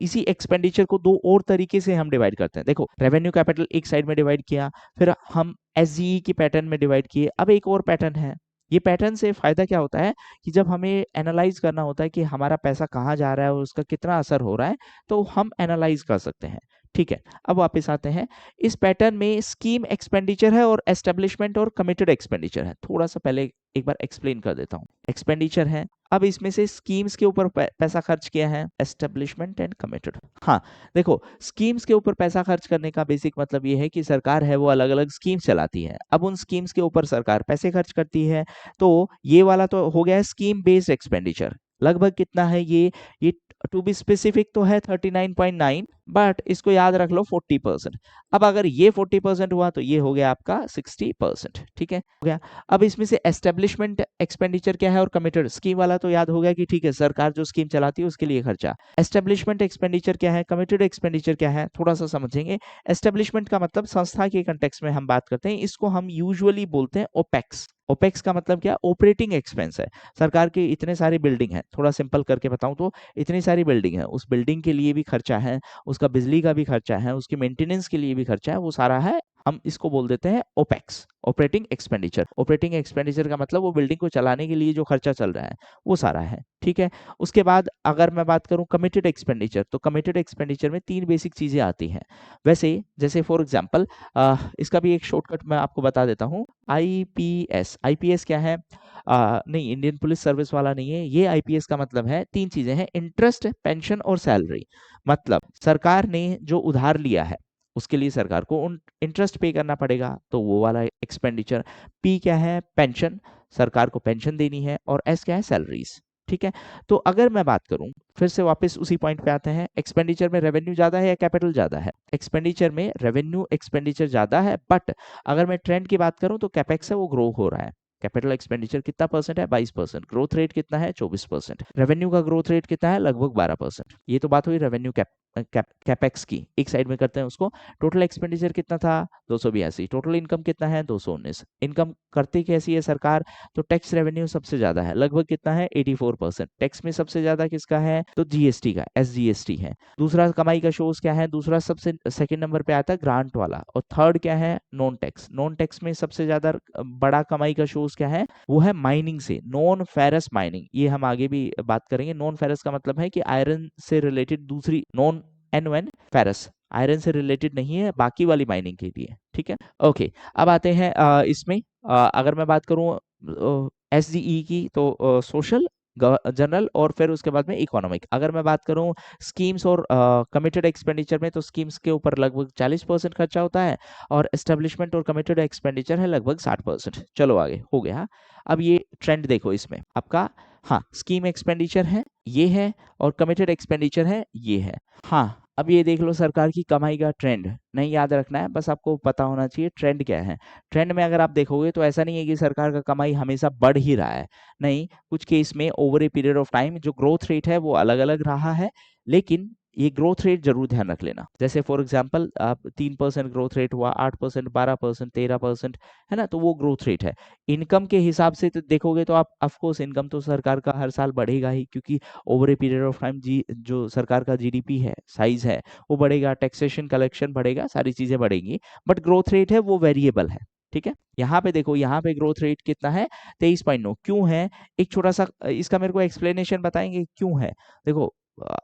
S1: इसी एक्सपेंडिचर को दो और तरीके से हम डिवाइड करते हैं। देखो, रेवेन्यू कैपिटल एक साइड में डिवाइड किया, फिर हम SGE की पैटर्न में डिवाइड किए। अब एक और पैटर्न है। ये पैटर्न से फायदा क्या होता है कि जब हमें एनालाइज करना होता है कि हमारा पैसा कहाँ जा रहा है और उसका कितना असर हो रहा है, तो हम एनालाइज कर सकते हैं। ठीक है, अब वापस आते हैं। इस पैटर्न में स्कीम एक्सपेंडिचर है और एस्टेब्लिशमेंट और कमिटेड एक्सपेंडिचर है। थोड़ा सा पहले एक बार एक्सप्लेन कर देता हूँ। एक्सपेंडिचर है, अब इसमें से स्कीम्स के ऊपर पैसा खर्च किया है, एस्टेब्लिशमेंट एंड कमिटेड। हाँ, देखो, स्कीम्स के ऊपर पैसा खर्च करने का बेसिक मतलब ये है कि सरकार है वो अलग अलग स्कीम्स चलाती है। अब उन स्कीम्स के ऊपर सरकार पैसे खर्च करती है, तो ये वाला तो हो गया है स्कीम बेस्ड एक्सपेंडिचर। लगभग कितना है ये टू बी स्पेसिफिक तो है 39.9, बट इसको याद रख लो 40%। अब अगर ये 40% हुआ तो ये हो गया आपका 60%। ठीक है, हो गया। अब इसमें से एस्टेब्लिशमेंट एक्सपेंडिचर क्या है और कमिटेड, स्कीम वाला तो याद हो गया कि ठीक है, सरकार जो स्कीम चलाती है उसके लिए खर्चा। एस्टेब्लिशमेंट एक्सपेंडिचर क्या है, कमिटेड एक्सपेंडिचर क्या है, थोड़ा सा समझेंगे। एस्टेब्लिशमेंट का मतलब संस्था के कंटेक्स्ट में हम बात करते हैं, इसको हम यूजुअली बोलते हैं ओपेक्स। ओपेक्स का मतलब क्या, ऑपरेटिंग एक्सपेंस है। सरकार की इतने सारी बिल्डिंग है, थोड़ा सिंपल करके बताऊं तो इतनी सारी बिल्डिंग है, उस बिल्डिंग के लिए भी खर्चा है, उसका बिजली का भी खर्चा है, उसकी मेंटेनेंस के लिए भी खर्चा है, वो सारा है, हम इसको बोल देते हैं opex, operating expenditure. Operating expenditure का मतलब वो बिल्डिंग को चलाने के लिए जो खर्चा चल रहा है वो सारा है। ठीक है, उसके बाद अगर मैं बात करूं कमिटेड एक्सपेंडिचर, तो कमिटेड एक्सपेंडिचर में तीन बेसिक चीजें आती हैं। वैसे जैसे फॉर एग्जांपल इसका भी एक शॉर्टकट मैं आपको बता देता हूं। IPS, IPS क्या है, नहीं, इंडियन पुलिस सर्विस वाला नहीं है ये। IPS का मतलब है तीन चीजें हैं, इंटरेस्ट, पेंशन और सैलरी। मतलब सरकार ने जो उधार लिया है उसके लिए सरकार को उन इंटरेस्ट पे करना पड़ेगा, तो वो वाला एक्सपेंडिचर। P क्या है, पेंशन, सरकार को पेंशन देनी है, और S क्या है, सैलरीज। ठीक है, तो अगर मैं बात करूं, फिर से वापस उसी पॉइंट पे आते हैं, एक्सपेंडिचर में रेवेन्यू ज्यादा है या कैपिटल ज्यादा है। एक्सपेंडिचर में रेवेन्यू एक्सपेंडिचर ज्यादा है, बट अगर मैं ट्रेंड की बात करूं तो कैपेक्स है वो ग्रो हो रहा है। कैपिटल एक्सपेंडिचर कितना परसेंट है, 22%। ग्रोथ रेट कितना है, 24%। रेवेन्यू का ग्रोथ रेट कितना है, लगभग 12%। ये तो बात हुई रेवेन्यू कैपेक्स की, एक साइड में करते हैं उसको। टोटल एक्सपेंडिचर कितना था, 282। टोटल इनकम कितना है, 219। इनकम करती कैसी है सरकार, तो टैक्स रेवेन्यू सबसे ज्यादा है, लगभग कितना है, 84%। टैक्स में सबसे ज्यादा किसका है, तो GST का, SGST है। दूसरा कमाई का सोर्स क्या है, दूसरा सबसे सेकंड नंबर पे आता है ग्रांट वाला, और थर्ड क्या है, नॉन टैक्स। नॉन टैक्स में सबसे ज्यादा बड़ा कमाई का सोर्स क्या है, वो है माइनिंग से, नॉन फेरस माइनिंग। ये हम आगे भी बात करेंगे। नॉन फेरस का मतलब है कि आयरन से रिलेटेड दूसरी, नॉन NON फेरस आयरन से रिलेटेड नहीं है, बाकी वाली माइनिंग के लिए। ठीक है, ओके। अब आते हैं इसमें अगर मैं बात करूं SGE की, तो सोशल, जनरल, और फिर उसके बाद में इकोनॉमिक। अगर मैं बात करूं स्कीम्स और कमिटेड एक्सपेंडिचर में, तो स्कीम्स के ऊपर लगभग 40% खर्चा होता है, और एस्टेब्लिशमेंट और कमिटेड एक्सपेंडिचर है लगभग 60%। चलो आगे, हो गया। अब ये ट्रेंड देखो इसमें आपका, हाँ, स्कीम एक्सपेंडिचर है ये है, और कमिटेड एक्सपेंडिचर है ये है। हाँ, अब ये देख लो सरकार की कमाई का ट्रेंड, नहीं याद रखना है, बस आपको पता होना चाहिए ट्रेंड क्या है। ट्रेंड में अगर आप देखोगे तो ऐसा नहीं है कि सरकार का कमाई हमेशा बढ़ ही रहा है, नहीं, कुछ केस में over a period of time जो ग्रोथ रेट है वो अलग-अलग रहा है, लेकिन ये ग्रोथ रेट जरूर ध्यान रख लेना। जैसे फॉर एग्जांपल आप 3% ग्रोथ रेट हुआ, 8%, 12%, 13%, है ना, तो वो ग्रोथ रेट है। इनकम के हिसाब से तो देखोगे तो आप ऑफ कोर्स इनकम तो सरकार का हर साल बढ़ेगा ही, क्योंकि over a period of time जी जो सरकार का जीडीपी है, साइज है, वो बढ़ेगा, टैक्सेशन कलेक्शन बढ़ेगा, सारी चीजें बढ़ेंगी, बट ग्रोथ रेट है वो वेरिएबल है। ठीक है, यहाँ पे देखो, यहाँ पे ग्रोथ रेट कितना है, 23.9। क्यों है? एक छोटा सा इसका मेरे को एक्सप्लेनेशन बताएंगे क्यों है? देखो,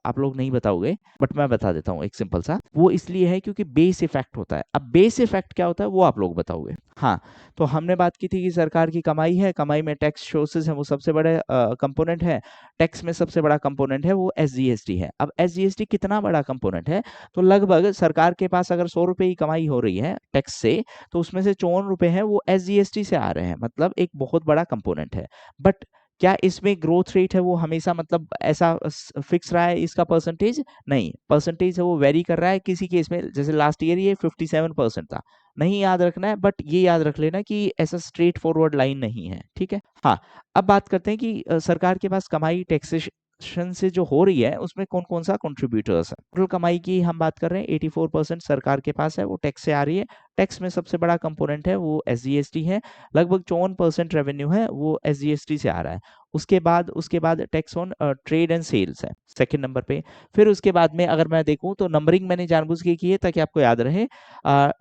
S1: आप लोग नहीं बताओगे, बट मैं बता देता हूँ एक सिंपल सा। वो इसलिए है क्योंकि बेस इफेक्ट होता है। अब बेस इफेक्ट क्या होता है वो आप लोग बताओगे। हाँ, तो हमने बात की थी कि सरकार की कमाई है, कमाई में टैक्स सोर्सेज है वो सबसे बड़े कंपोनेंट है। टैक्स में सबसे बड़ा कंपोनेंट है वो एसजीएसटी है। अब एसजीएसटी कितना बड़ा कंपोनेंट है? तो लगभग सरकार के पास अगर 100 रुपए की कमाई हो रही है टैक्स से, तो उसमें से 54 रुपए हैं वो एसजीएसटी से आ रहे हैं, मतलब एक बहुत बड़ा कंपोनेंट है। बट क्या इसमें ग्रोथ रेट है वो हमेशा मतलब ऐसा फिक्स रहा है इसका परसेंटेज? नहीं, परसेंटेज है वो वेरी कर रहा है। किसी केस में जैसे लास्ट ईयर ये 57% था, नहीं याद रखना है, बट ये याद रख लेना कि ऐसा स्ट्रेट फॉरवर्ड लाइन नहीं है। ठीक है, हाँ। अब बात करते हैं कि सरकार के पास कमाई टैक्सेशन से जो हो रही है उसमें कौन कौन सा कंट्रीब्यूटर्स है। टोटल कमाई की हम बात कर रहे हैं, 84% सरकार के पास है वो टैक्स से आ रही है। टैक्स में सबसे बड़ा कंपोनेंट है वो एसजीएसटी है, लगभग 54% रेवेन्यू है वो एसजीएसटी से आ रहा है। उसके बाद tax on trade and sales है सेकंड नंबर पे। फिर उसके बाद में अगर मैं देखूं तो नंबरिंग मैंने जानबूझ के की है ताकि आपको याद रहे।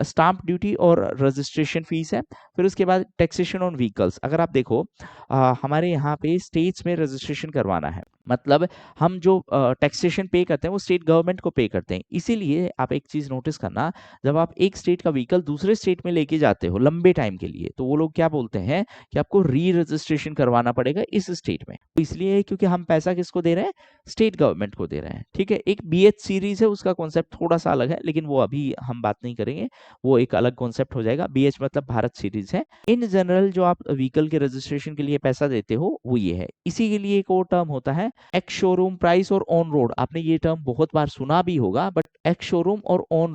S1: स्टाम्प ड्यूटी और रजिस्ट्रेशन फीस है। फिर उसके बाद टैक्सेशन ऑन व्हीकल्स। अगर आप देखो हमारे यहाँ पे स्टेट्स में रजिस्ट्रेशन करवाना है, मतलब हम जो टैक्सेशन पे करते हैं वो स्टेट गवर्नमेंट को पे करते हैं। इसीलिए आप एक चीज नोटिस करना, जब आप एक स्टेट का व्हीकल दूसरे स्टेट में लेके जाते हो लंबे टाइम के लिए, तो वो लोग क्या बोलते हैं कि आपको री रजिस्ट्रेशन करवाना पड़ेगा इस स्टेट में। तो इसलिए है क्योंकि हम पैसा किसको दे रहे हैं? स्टेट गवर्नमेंट को दे रहे हैं। ठीक है, एक बीएच सीरीज है, उसका कॉन्सेप्ट थोड़ा सा अलग है, लेकिन वो अभी हम बात नहीं करेंगे, वो एक अलग कॉन्सेप्ट हो जाएगा। बीएच मतलब भारत सीरीज है। इन जनरल जो आप व्हीकल के रजिस्ट्रेशन के लिए पैसा देते हो वो ये है। इसी के लिए एक और टर्म होता है एक्स शोरूम प्राइस और ऑन रोड। आपने ये टर्म बहुत बार सुना भी होगा, बट एक्स शोरूम और ऑन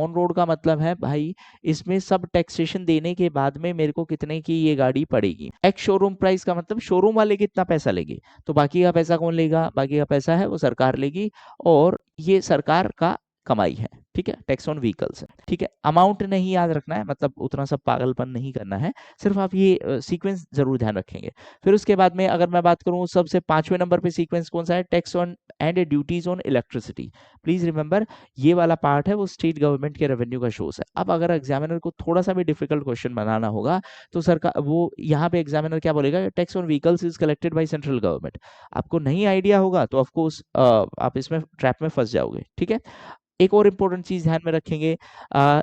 S1: रोड का मतलब है भाई इसमें सब टैक्सेशन देने के बाद में मेरे को कितने की ये गाड़ी पड़ेगी। एक्स शोरूम प्राइस का मतलब शोरूम वाले कितना पैसा लेंगे, तो बाकी का पैसा कौन लेगा? बाकी का पैसा है वो सरकार लेगी, और ये सरकार का कमाई है। ठीक है, टैक्स ऑन व्हीकल्स है। ठीक है, अमाउंट नहीं याद रखना है, मतलब उतना सब पागलपन नहीं करना है, सिर्फ आप ये सीक्वेंस जरूर ध्यान रखेंगे। फिर उसके बाद में अगर मैं बात करूं सबसे 5वें नंबर पे सीक्वेंस कौन सा है? Tax on and duties on electricity. Please remember, ये वाला पार्ट है वो स्टेट गवर्नमेंट के रेवेन्यू का शोस है। अब अगर एग्जामिनर को थोड़ा सा भी डिफिकल्ट क्वेश्चन बनाना होगा तो सरकार वो यहाँ पे एग्जामिनर क्या बोलेगा? Tax on vehicles is collected by central government. आपको नहीं आइडिया होगा तो ऑफकोर्स आप इसमें ट्रैप में फंस जाओगे। ठीक है, एक और इम्पोर्टेंट चीज ध्यान में रखेंगे,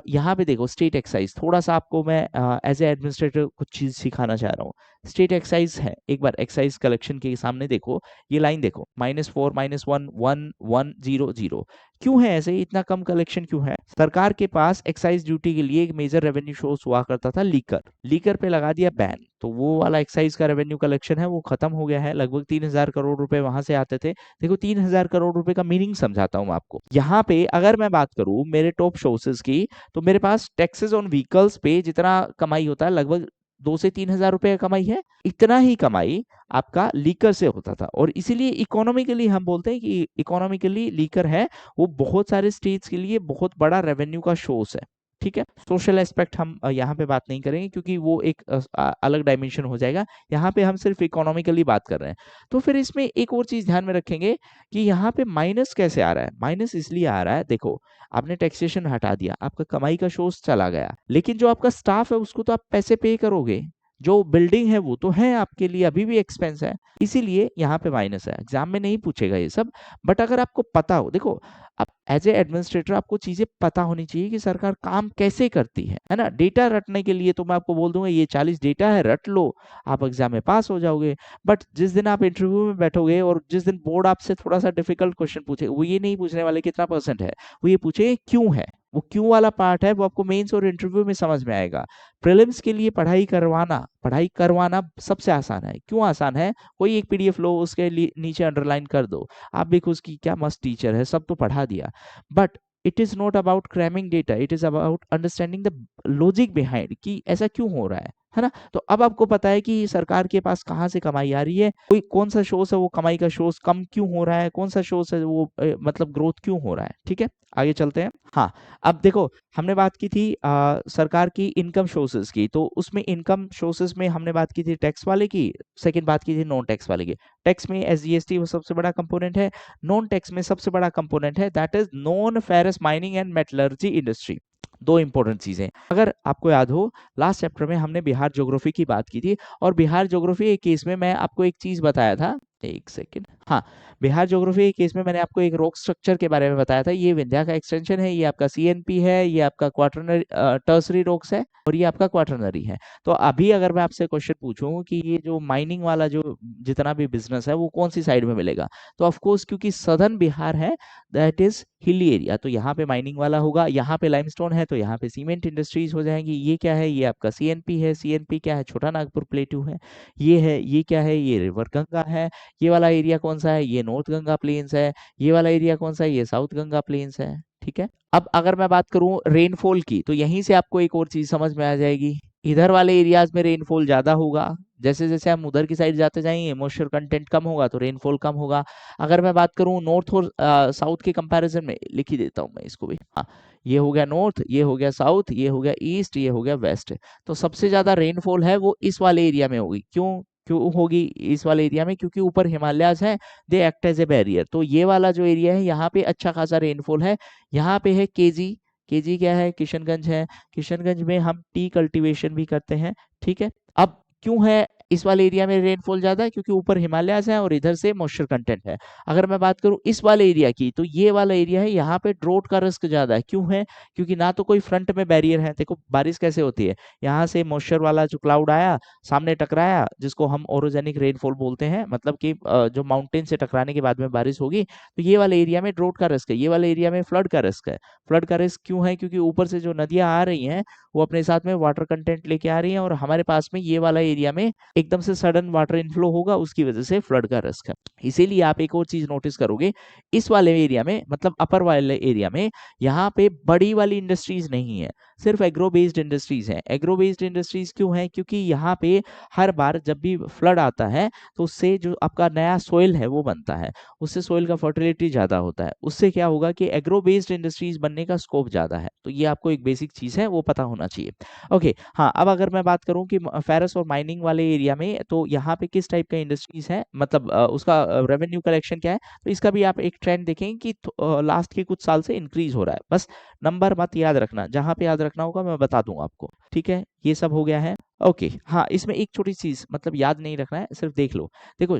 S1: यहाँ पे देखो स्टेट एक्साइज, थोड़ा सा आपको मैं एज ए एडमिनिस्ट्रेटर कुछ चीज सिखाना चाह रहा हूँ। स्टेट एक्साइज है, एक बार एक्साइज कलेक्शन के सामने देखो, ये लाइन देखो, -4 -1 1 1 0 0। क्यों है ऐसे? इतना कम कलेक्शन क्यों है? सरकार के पास एक्साइज ड्यूटी के लिए एक मेजर रेवेन्यू सोर्स हुआ करता था लीकर पे लगा दिया बैन, तो वो वाला एक्साइज का रेवेन्यू कलेक्शन है वो खत्म हो गया है। लगभग 3000 करोड़ रुपए वहां से आते थे। देखो 3000 करोड़ रुपए का मीनिंग समझाता हूँ आपको। यहाँ पे अगर मैं बात करूं मेरे टॉप सोर्सेज की, तो मेरे पास टैक्सेस ऑन व्हीकल्स पे जितना कमाई होता है लगभग 2 से 3 हजार रुपए का कमाई है। इतना ही कमाई आपका लीकर से होता था, और इसीलिए इकोनॉमिकली हम बोलते हैं कि इकोनॉमिकली लीकर है वो बहुत सारे स्टेट्स के लिए बहुत बड़ा रेवेन्यू का सोर्स है। ठीक है, सोशल एस्पेक्ट हम यहाँ पे बात नहीं करेंगे क्योंकि वो एक अलग डायमेंशन हो जाएगा। यहाँ पे हम सिर्फ इकोनॉमिकली बात कर रहे हैं। तो फिर इसमें एक और चीज ध्यान में रखेंगे कि यहाँ पे माइनस कैसे आ रहा है। माइनस इसलिए आ रहा है, देखो आपने टैक्सेशन हटा दिया, आपका कमाई का सोर्स चला गया, लेकिन जो आपका स्टाफ है उसको तो आप पैसे पे करोगे, जो बिल्डिंग है वो तो है आपके लिए अभी भी एक्सपेंस है, इसीलिए यहाँ पे माइनस है। एग्जाम में नहीं पूछेगा ये सब, बट अगर आपको पता हो, देखो आप एज ए एडमिनिस्ट्रेटर आपको चीजें पता होनी चाहिए कि सरकार काम कैसे करती है ना। डेटा रटने के लिए तो मैं आपको बोल दूंगा ये 40 डेटा है, रट लो, आप एग्जाम में पास हो जाओगे। बट जिस दिन आप इंटरव्यू में बैठोगे और जिस दिन बोर्ड आपसे थोड़ा सा डिफिकल्ट क्वेश्चन पूछे, वो ये नहीं पूछने वाले कितना परसेंट है, वो ये पूछे क्यों है। वो क्यों वाला पार्ट है वो आपको मेंस और इंटरव्यू में समझ में आएगा। प्रीलिम्स के लिए पढ़ाई करवाना सबसे आसान है। क्यों आसान है? कोई एक पीडीएफ लो, उसके नीचे अंडरलाइन कर दो, आप देखो उसकी क्या मस्त टीचर है, सब तो पढ़ा दिया। But it is not about cramming data, it is about understanding the logic behind कि ऐसा क्यों हो रहा है ना। तो अब आपको पता है कि सरकार के पास कहाँ से कमाई आ रही है, कोई कौन सा सोर्स है, वो कमाई का सोर्स कम क्यों हो रहा है, कौन सा सोर्स है वो मतलब ग्रोथ क्यों हो रहा है। ठीक है, आगे चलते हैं। हाँ, अब देखो, हमने बात की थी सरकार की इनकम सोर्सेज की, तो उसमें इनकम सोर्सेज में हमने बात की थी टैक्स वाले की, सेकंड बात की थी नॉन टैक्स वाले की। टैक्स में एसजीएसटी वो सबसे बड़ा कंपोनेंट है, नॉन टैक्स में सबसे बड़ा कंपोनेंट है that is non ferrous mining and metallurgy industry. दो इंपॉर्टेंट चीजें, अगर आपको याद हो लास्ट चैप्टर में हमने बिहार ज्योग्राफी की बात की थी, और बिहार ज्योग्राफी के केस में मैं आपको एक चीज बताया था, एक सेकेंड, हाँ, बिहार ज्योग्राफी के केस में मैंने आपको एक रॉक स्ट्रक्चर के बारे में बताया था। ये विंध्या का एक्सटेंशन है, ये आपका सीएनपी है, ये आपका क्वाटरनरी टर्सरी रॉक्स है, और ये आपका क्वाटरनरी है। तो अभी अगर मैं आपसे क्वेश्चन पूछूं कि ये जो माइनिंग वाला जो जितना भी बिजनेस है वो कौन सी साइड में मिलेगा, तो ऑफ कोर्स क्योंकि सदर्न बिहार है, दैट इज हिली एरिया, तो यहाँ पे माइनिंग वाला होगा। यहाँ पे लाइमस्टोन है तो यहाँ पे सीमेंट इंडस्ट्रीज हो जाएंगी। ये क्या है, ये आपका सीएनपी है, सीएनपी क्या है, छोटा नागपुर प्लेटू है। ये है, ये क्या है, ये रिवर गंगा है। ये वाला एरिया कौन सा है, ये नॉर्थ गंगा प्लेन्स है। ये वाला एरिया कौन सा है, ये साउथ गंगा प्लेन्स है। ठीक है, अब अगर मैं बात करूं रेनफॉल की, तो यहीं से आपको एक और चीज समझ में आ जाएगी। इधर वाले एरियाज में रेनफॉल ज्यादा होगा, जैसे जैसे हम उधर की साइड जाते जाएंगे मॉइस्चर कंटेंट कम होगा तो रेनफॉल कम होगा। अगर मैं बात करूं नॉर्थ और साउथ के कंपैरिजन में, लिख ही देता हूं मैं इसको भी, हाँ, ये हो गया नॉर्थ, ये हो गया साउथ, ये हो गया ईस्ट, ये हो गया वेस्ट। तो सबसे ज्यादा रेनफॉल है वो इस वाले एरिया में होगी। क्यों क्यों होगी इस वाले एरिया में? क्योंकि ऊपर हिमालयाज हैं, they act as a barrier. तो ये वाला जो एरिया है यहाँ पे अच्छा खासा रेनफॉल है। यहाँ पे है केजी, केजी क्या है, किशनगंज है। किशनगंज में हम टी कल्टीवेशन भी करते हैं। ठीक है, अब क्यों है इस वाले एरिया में रेनफॉल ज्यादा है? क्योंकि ऊपर हिमालयाज है और इधर से मॉइस्चर कंटेंट है। अगर मैं बात करूं इस वाले एरिया की, तो ये वाला एरिया है, यहाँ पे ड्रोट का रिस्क ज्यादा है। क्यों है? क्योंकि ना तो कोई फ्रंट में बैरियर है। देखो बारिश कैसे होती है, यहाँ से मॉइस्चर वाला जो क्लाउड आया, सामने टकराया, जिसको हम ओरोजेनिक रेनफॉल बोलते हैं, मतलब कि जो माउंटेन से टकराने के बाद में बारिश होगी। तो ये वाले एरिया में ड्रोट का रिस्क है, ये वाले एरिया में फ्लड का रिस्क है। फ्लड का रिस्क क्यों है? क्योंकि ऊपर से जो नदियां आ रही हैं वो अपने साथ में वाटर कंटेंट लेके आ रही हैं, और हमारे पास में ये वाला एरिया में एकदम से सडन वाटर इनफ्लो होगा, उसकी वजह से फ्लड का रिस्क है। इसीलिए आप एक और चीज नोटिस करोगे, इस वाले एरिया में, मतलब अपर वाले एरिया में, यहाँ पे बड़ी वाली इंडस्ट्रीज नहीं है, सिर्फ एग्रो बेस्ड इंडस्ट्रीज है। एग्रो बेस्ड इंडस्ट्रीज क्यों है? क्योंकि यहाँ पे हर बार जब भी फ्लड आता है तो उससे जो आपका नया सोइल है वो बनता है, उससे सोइल का फर्टिलिटी ज्यादा होता है, उससे क्या होगा कि एग्रो बेस्ड इंडस्ट्रीज बनने का स्कोप ज्यादा है। तो ये आपको एक बेसिक चीज है वो पता होना चाहिए। ओके, हाँ, अब अगर मैं बात करूं कि फेरस और माइनिंग वाले एरिया में, तो यहाँ पे किस टाइप का इंडस्ट्रीज है, मतलब उसका रेवेन्यू कलेक्शन क्या है, तो इसका भी आप एक ट्रेंड देखेंगे कि लास्ट के कुछ साल से इंक्रीज हो रहा है। बस नंबर मत याद रखना, जहां पे याद रखना होगा मैं बता दूंगा आपको। ठीक है, ये सब हो गया है। ओके, हाँ, इसमें एक छोटी चीज, मतलब याद नहीं रखना है, सिर्फ देख लो। देखो,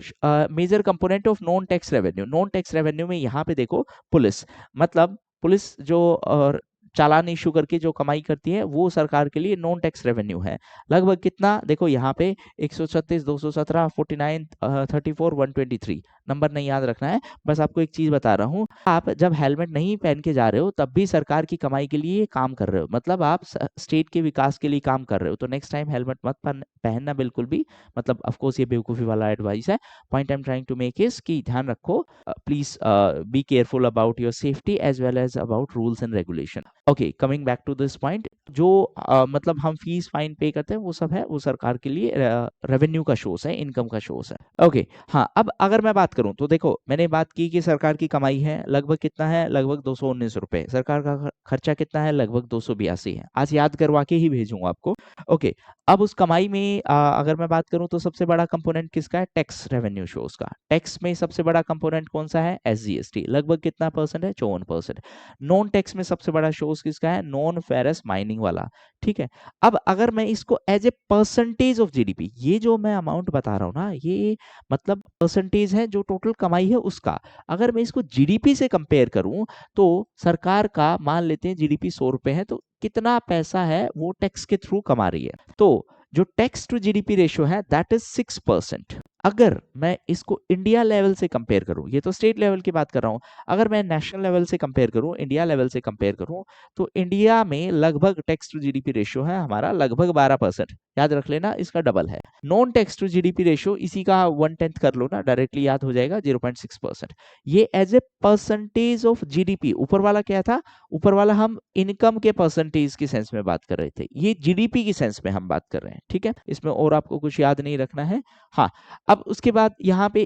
S1: major component of non tax revenue, non tax revenue में यहाँ पे देखो पुलिस, मतलब पुलिस जो चालान इशू करके जो कमाई करती है वो सरकार के लिए नॉन टैक्स रेवेन्यू है। लगभग कितना, देखो यहाँ पे 136, 217, 49, 34, 123, नंबर नहीं याद रखना है, बस आपको एक चीज बता रहा हूँ। आप जब हेलमेट नहीं पहन के जा रहे हो तब भी सरकार की कमाई के लिए काम कर रहे हो, मतलब आप स्टेट के विकास के लिए काम कर रहे हो। तो नेक्स्ट टाइम हेलमेट मत पहनना बिल्कुल भी, मतलब ऑफ कोर्स ये बेवकूफी वाला एडवाइस है। Point I am trying to make is कि ध्यान रखो, please be careful about your safety as well as about rules and regulation. Okay, coming back to this point, जो मतलब हम फीस फाइन पे करते हैं वो सब है, वो सरकार के लिए रेवेन्यू का सोर्स है, इनकम का सोर्स है। ओके, हाँ, अब अगर मैं बात करूं तो देखो, मैंने बात की कि सरकार की कमाई है लगभग कितना है, लगभग 219 रुपए। सरकार का खर्चा कितना है, लगभग 282 है। आज याद करवा के ही भेजूंगा आपको। ओके, अब उस कमाई में अगर मैं बात करूं तो सबसे बड़ा कंपोनेंट किसका है, टैक्स रेवेन्यू शोज का। टैक्स में सबसे बड़ा कंपोनेंट कौन सा है, एसजीएसटी, लगभग कितना परसेंट है, 54%। नॉन टैक्स में सबसे बड़ा शोज किसका है, नॉन फेरस माइनिंग वाला। ठीक है, अब अगर मैं इसको as a percentage of GDP, ये जो मैं अमाउंट बता रहा हूँ ना, ये मतलब परसेंटेज है जो टोटल कमाई है उसका। अगर मैं इसको जीडीपी से कंपेयर करूं तो सरकार का, मान लेते हैं जीडीपी 100 रुपए है, तो कितना पैसा है वो टैक्स के थ्रू कमा रही है। तो जो टैक्स टू जीडीपी रेशियो है दैट इज 6%। अगर मैं इसको इंडिया लेवल से कंपेयर करूं, ये तो स्टेट लेवल की बात कर रहा हूं, अगर मैं नेशनल लेवल से कंपेयर करूं, इंडिया लेवल से कंपेयर करूं, तो इंडिया में लगभग टैक्स टू जीडीपी रेशियो है हमारा लगभग 12%। याद रख लेना, इसका डबल है। Non tax to GDP ratio इसी का 1/10 कर लो ना, डायरेक्टली याद हो जाएगा, 0.6%। ये as a percentage of GDP, ऊपर वाला क्या था, ऊपर वाला हम इनकम के परसेंटेज की सेंस में बात कर रहे थे, ये जीडीपी की सेंस में हम बात कर रहे हैं, ठीक है। इसमें और आपको कुछ याद नहीं रखना है। हाँ, अब उसके बाद यहाँ पे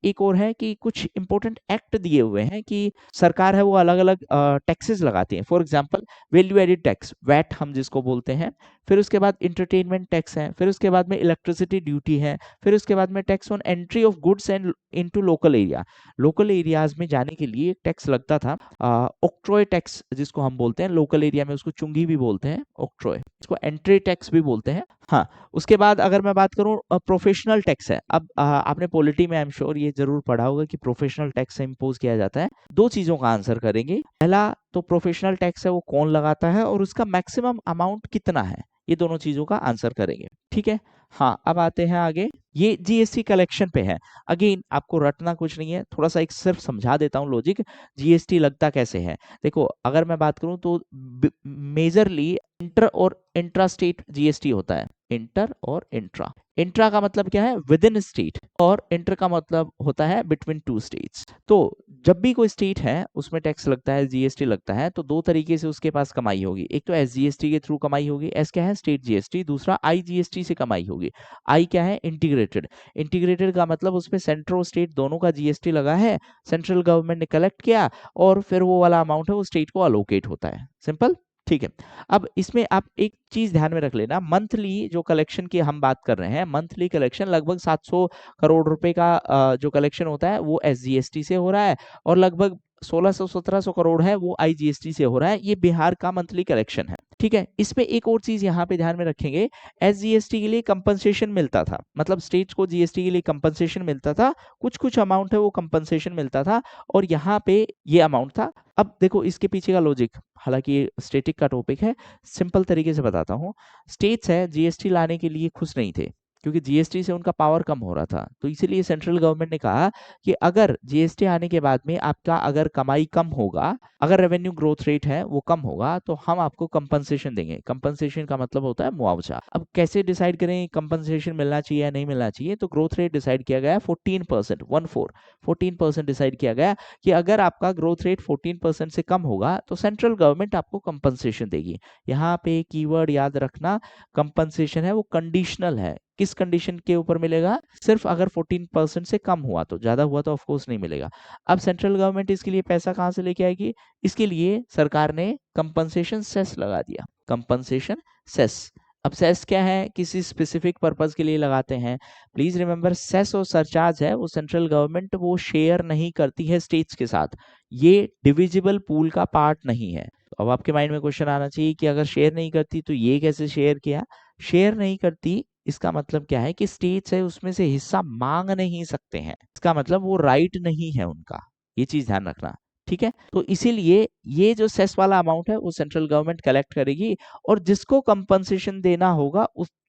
S1: एक और है कि कुछ इंपॉर्टेंट एक्ट दिए हुए हैं कि सरकार है वो अलग अलग टैक्सेस लगाती है। For example value added tax, VAT हम जिसको बोलते हैं, फिर उसके बाद इंटरटेनमेंट टैक्स है, फिर उसके बाद में इलेक्ट्रिसिटी ड्यूटी है, फिर उसके बाद में tax on entry of goods and into local area. Local areas में जाने के लिए टैक्स लगता था, ऑक्ट्रॉय टैक्स जिसको हम बोलते हैं, लोकल एरिया में उसको चुंगी भी बोलते हैं, ऑक्ट्रॉय, इसको एंट्री टैक्स भी बोलते हैं। हाँ, उसके बाद अगर मैं बात करूं प्रोफेशनल टैक्स है। अब आपने पॉलिटी में आई एम श्योर ये जरूर पढ़ा होगा कि प्रोफेशनल टैक्स इम्पोज किया जाता है। दो चीजों का आंसर करेंगे, पहला तो प्रोफेशनल टैक्स है वो कौन लगाता है और उसका मैक्सिमम अमाउंट कितना है, ये दोनों चीजों का आंसर करेंगे, ठीक है। हाँ, अब आते हैं आगे, ये जीएसटी कलेक्शन पे है। अगेन आपको रटना कुछ नहीं है, थोड़ा सा एक सिर्फ समझा देता हूँ लॉजिक, जीएसटी लगता कैसे है। देखो अगर मैं बात करूं तो मेजरली इंटर और इंट्रा स्टेट जीएसटी होता है, इंटर और इंट्रा। इंट्रा का मतलब क्या है, विद इन स्टेट, और इंटर का मतलब होता है बिटवीन टू स्टेट्स। तो जब भी कोई स्टेट है उसमें टैक्स लगता है, जीएसटी लगता है, तो दो तरीके से उसके पास कमाई होगी। एक तो एसजीएसटी के थ्रू कमाई होगी, एस क्या है, स्टेट जीएसटी, दूसरा आईजीएसटी से कमाई होगी। आई क्या है, इंटीग्रेटेड। इंटीग्रेटेड का मतलब उसमें सेंट्रल और स्टेट दोनों का जीएसटी लगा है, सेंट्रल गवर्नमेंट ने कलेक्ट किया और फिर वो वाला अमाउंट है वो स्टेट को अलोकेट होता है, सिंपल, ठीक है। अब इसमें आप एक चीज ध्यान में रख लेना, मंथली जो कलेक्शन की हम बात कर रहे हैं, मंथली कलेक्शन लगभग 700 करोड़ रुपए का जो कलेक्शन होता है वो एसजीएसटी से हो रहा है, और लगभग 1600-1700 करोड़ है वो आईजीएसटी से हो रहा है। ये बिहार का मंथली कलेक्शन है, ठीक है। इसमें एक और चीज यहाँ पे ध्यान में रखेंगे, एसजीएसटी के लिए कंपनसेशन मिलता था, मतलब स्टेट्स को जीएसटी के लिए कंपनसेशन मिलता था, कुछ कुछ अमाउंट है वो कंपनसेशन मिलता था, और यहाँ पे ये अमाउंट था। अब देखो इसके पीछे का लॉजिक, हालांकि ये स्टेटिक का टॉपिक है, सिंपल तरीके से बताता हूँ। स्टेट्स है जीएसटी लाने के लिए खुश नहीं थे, क्योंकि जीएसटी से उनका पावर कम हो रहा था, तो इसीलिए सेंट्रल गवर्नमेंट ने कहा कि अगर जीएसटी आने के बाद में आपका अगर कमाई कम होगा, अगर रेवेन्यू ग्रोथ रेट है वो कम होगा, तो हम आपको कंपनसेशन देंगे। कंपनसेशन का मतलब होता है मुआवजा। अब कैसे डिसाइड करें कंपनसेशन मिलना चाहिए या नहीं मिलना चाहिए, तो ग्रोथ रेट डिसाइड किया गया 14%, 14% डिसाइड किया गया कि अगर आपका ग्रोथ रेट 14% से कम होगा तो सेंट्रल गवर्नमेंट आपको कंपनसेशन देगी। यहाँ पे कीवर्ड याद रखना, कंपनसेशन है वो कंडीशनल है। किस कंडीशन के ऊपर मिलेगा, सिर्फ अगर 14% से कम हुआ, तो ज्यादा हुआ तो ऑफ कोर्स नहीं मिलेगा। अब सेंट्रल गवर्नमेंट इसके लिए पैसा कहां से लेके आएगी, इसके लिए सरकार ने कंपनसेशन सेस लगा दिया, कंपनसेशन सेस। अब सेस क्या है, किसी स्पेसिफिक पर्पस के लिए लगाते हैं। प्लीज रिमेंबर, सेस और सरचार्ज है वो सेंट्रल गवर्नमेंट वो शेयर नहीं करती है स्टेट्स के साथ, ये डिविजिबल पूल का पार्ट नहीं है। तो अब आपके माइंड में क्वेश्चन आना चाहिए कि अगर शेयर नहीं करती तो ये कैसे शेयर किया। शेयर नहीं करती इसका मतलब क्या है कि स्टेट्स है उसमें से हिस्सा मांग नहीं सकते हैं, इसका मतलब वो राइट नहीं है उनका, ये चीज ध्यान रखना, ठीक है। तो इसीलिए ये जो सेस वाला अमाउंट है वो सेंट्रल गवर्नमेंट कलेक्ट करेगी, और जिसको कंपनसेशन देना होगा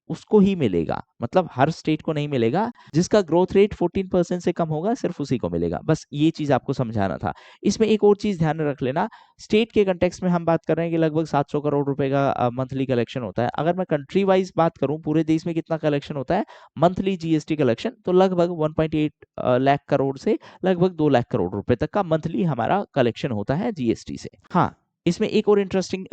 S1: उसको ही मिलेगा, मतलब हर स्टेट को नहीं मिलेगा। जिसका ग्रोथ रेट 14% से कम होगा सिर्फ उसी को मिलेगा, बस ये चीज आपको समझाना था। इसमें एक और चीज ध्यान में रख लेना, स्टेट के कंटेक्स्ट में हम बात कर रहे हैं कि लगभग 700 करोड़ रुपए का मंथली कलेक्शन होता है। अगर मैं कंट्री वाइज बात करूं पूरे देश में कितना कलेक्शन होता है मंथली जीएसटी कलेक्शन, तो लगभग 1.8 लाख करोड़ से लगभग 2 लाख करोड़ रुपए तक का मंथली हमारा कलेक्शन होता है जीएसटी से। हाँ, इसमें एक और इंटरेस्टिंग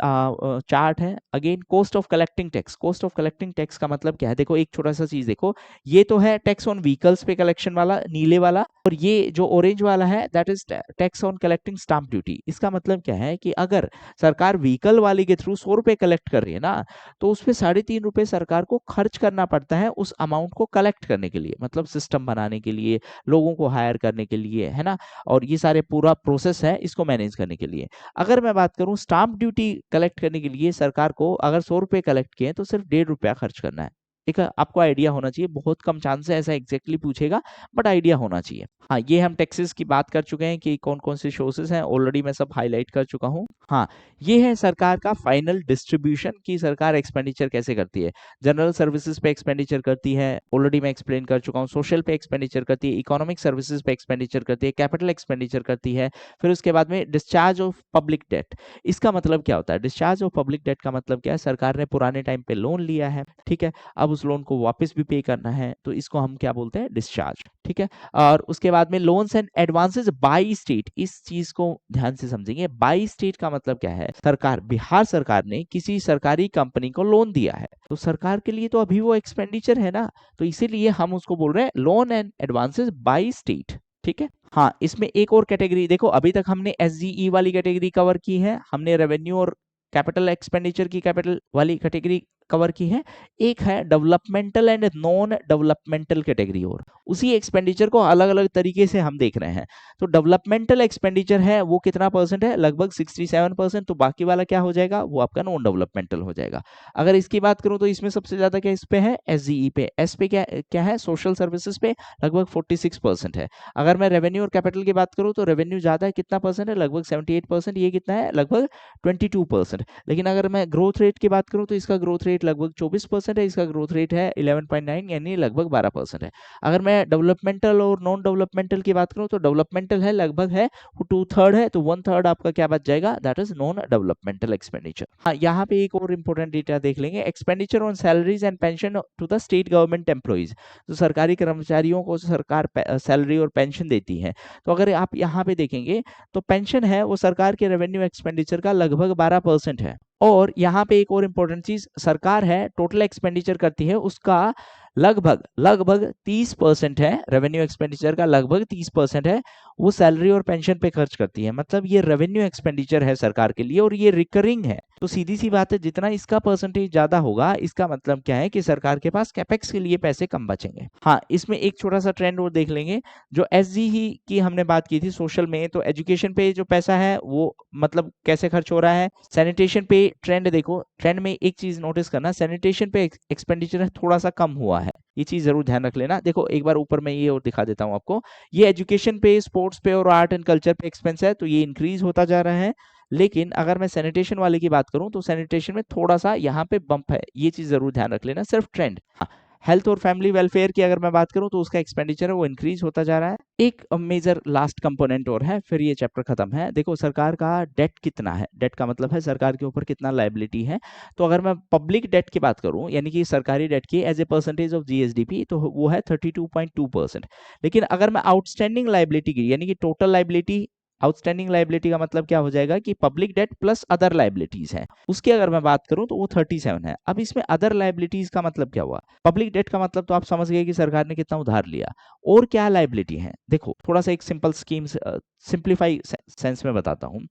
S1: चार्ट है, again cost of collecting tax. Cost of collecting tax का मतलब क्या है, देखो एक छोटा सा चीज देखो, ये तो है टैक्स ऑन व्हीकल्स पे कलेक्शन वाला नीले वाला, और ये जो ऑरेंज वाला है that is tax on collecting stamp duty. इसका मतलब क्या है कि अगर सरकार व्हीकल वाले के थ्रू 100 रुपए कलेक्ट कर रही है ना, तो उसपे 3.5 रुपए सरकार को खर्च करना पड़ता है उस अमाउंट को कलेक्ट करने के लिए, मतलब सिस्टम बनाने के लिए, लोगों को हायर करने के लिए, है ना, और ये सारे पूरा प्रोसेस है इसको मैनेज करने के लिए। अगर मैं बात करूं स्टाम्प ड्यूटी कलेक्ट करने के लिए सरकार को अगर 100 रुपए कलेक्ट किए तो सिर्फ 1.5 रुपया खर्च करना है, एक आपको आइडिया होना चाहिए, बहुत कम चांस है ऐसा एग्जैक्टली पूछेगा, बट आइडिया होना चाहिए। हाँ, ये हम टैक्सेस की बात कर चुके हैं कि कौन कौन से सोर्सेस हैं, ऑलरेडी मैं सब हाईलाइट कर चुका हूँ। हाँ, ये है सरकार का फाइनल डिस्ट्रीब्यूशन कि सरकार एक्सपेंडिचर कैसे करती है। जनरल सर्विसेज पे एक्सपेंडिचर करती है, ऑलरेडी मैं एक्सप्लेन कर चुका हूँ। सोशल पे एक्सपेंडिचर करती है, इकोनॉमिक सर्विसेज पे एक्सपेंडिचर करती है, कैपिटल एक्सपेंडिचर करती है। फिर उसके बाद में डिस्चार्ज ऑफ पब्लिक डेट। इसका मतलब क्या होता है? डिस्चार्ज ऑफ पब्लिक डेट का मतलब क्या है? सरकार ने पुराने टाइम पे लोन लिया है, ठीक है, अब उस लोन को वापस भी पे करना है, तो इसको हम क्या बोलते हैं? डिस्चार्ज, ठीक है। और उसके बाद में loans and advances by state, इस चीज को ध्यान से समझेंगे। बाय स्टेट का मतलब क्या है? सरकार, बिहार सरकार ने किसी सरकारी कंपनी को लोन दिया है, तो सरकार के लिए तो अभी वो एक्सपेंडिचर है ना, तो इसीलिए हम उसको बोल रहे हैं loan and advances by state, ठीक है। हाँ, इसमें एक और कैटेगरी देखो, अभी तक हमने एसजीई वाली कैटेगरी कवर की है, हमने रेवेन्यू और कैपिटल एक्सपेंडिचर की कैपिटल वाली कैटेगरी कवर की है। एक है developmental and non developmental category, और उसी एक्सपेंडिचर को अलग अलग तरीके से हम देख रहे हैं। तो डेवलपमेंटल एक्सपेंडिचर है वो कितना परसेंट है? लगभग 67%। तो बाकी वाला क्या हो जाएगा? वो आपका नॉन डेवलपमेंटल हो जाएगा। अगर इसकी बात करूं तो इसमें सबसे ज्यादा क्या इस पे है? एसजीई पे। एस पे क्या क्या है? सोशल सर्विसेज पे लगभग 46% है। अगर मैं रेवेन्यू और कैपिटल की बात करूं तो रेवेन्यू ज्यादा है, कितना परसेंट है? लगभग 78%। ये कितना है? लगभग 22%। लेकिन अगर मैं ग्रोथ रेट की बात करूं तो इसका ग्रोथ रेट लगभग 24% है, इसका ग्रोथ रेट है 11.9 यानी लगभग 12% है। अगर मैं डेवलपमेंटल और नॉन डेवलपमेंटल की बात करूं तो डेवलपमेंटल है लगभग है 2/3 है, तो 1/3 आपका क्या बच जाएगा? That is non developmental expenditure. हाँ, यहाँ पे एक और इंपॉर्टेंट डेटा देख लेंगे, expenditure on salaries and pension to the state government employees. तो सरकारी कर्मचारियों को सरकार सैलरी और पेंशन देती है, तो अगर आप यहाँ पे देखेंगे तो पेंशन है वो सरकार के रेवेन्यू एक्सपेंडिचर का लगभग 12% है। और यहाँ पे एक और इम्पोर्टेंट चीज, सरकार है टोटल एक्सपेंडिचर करती है उसका लगभग लगभग 30% है, रेवेन्यू एक्सपेंडिचर का लगभग 30% है वो सैलरी और पेंशन पे खर्च करती है। मतलब ये रेवेन्यू एक्सपेंडिचर है सरकार के लिए और ये रिकरिंग है, तो सीधी सी बात है जितना इसका परसेंटेज ज्यादा होगा इसका मतलब क्या है कि सरकार के पास कैपेक्स के लिए पैसे कम बचेंगे। हाँ, इसमें एक छोटा सा ट्रेंड और देख लेंगे, जो एसजी की हमने बात की थी सोशल में, तो एजुकेशन पे जो पैसा है वो मतलब कैसे खर्च हो रहा है। सैनिटेशन पे ट्रेंड देखो, ट्रेंड में एक चीज नोटिस करना, सैनिटेशन पे एक्सपेंडिचर थोड़ा सा कम हुआ है, ये चीज जरूर ध्यान रख लेना। देखो एक बार ऊपर मैं ये और दिखा देता हूँ आपको, ये एजुकेशन पे, स्पोर्ट्स पे और आर्ट एंड कल्चर पे एक्सपेंस है, तो ये इंक्रीज होता जा रहा है। लेकिन अगर मैं सैनिटेशन वाले की बात करूं तो सैनिटेशन में थोड़ा सा यहाँ पे बम्प है, ये चीज जरूर ध्यान रख लेना, सिर्फ ट्रेंड। हाँ, हेल्थ और फैमिली वेलफेयर की अगर मैं बात करूं तो उसका एक्सपेंडिचर है वो इंक्रीज होता जा रहा है। एक मेजर लास्ट कंपोनेंट और है, फिर ये चैप्टर खत्म है। देखो सरकार का डेट कितना है, डेट का मतलब है सरकार के ऊपर कितना लायबिलिटी है। तो अगर मैं पब्लिक डेट की बात करूं यानी कि सरकारी डेट की as a percentage of GSDP, तो वो है 32.2%। लेकिन अगर मैं आउटस्टैंडिंग लायबिलिटी की यानी कि टोटल लायबिलिटी, आउटस्टैंडिंग लायबिलिटी का मतलब क्या हो जाएगा कि public debt plus other liabilities है, उसकी अगर मैं बात करूं तो वो 37 है। अब इसमें अदर लायबिलिटीज का मतलब क्या हुआ? पब्लिक डेट का मतलब तो आप समझ गए कि सरकार ने कितना उधार लिया, और क्या लायबिलिटी है। देखो थोड़ा सा एक सिंपल स्कीम सिंप्लीफाई सेंस में बताता हूँ।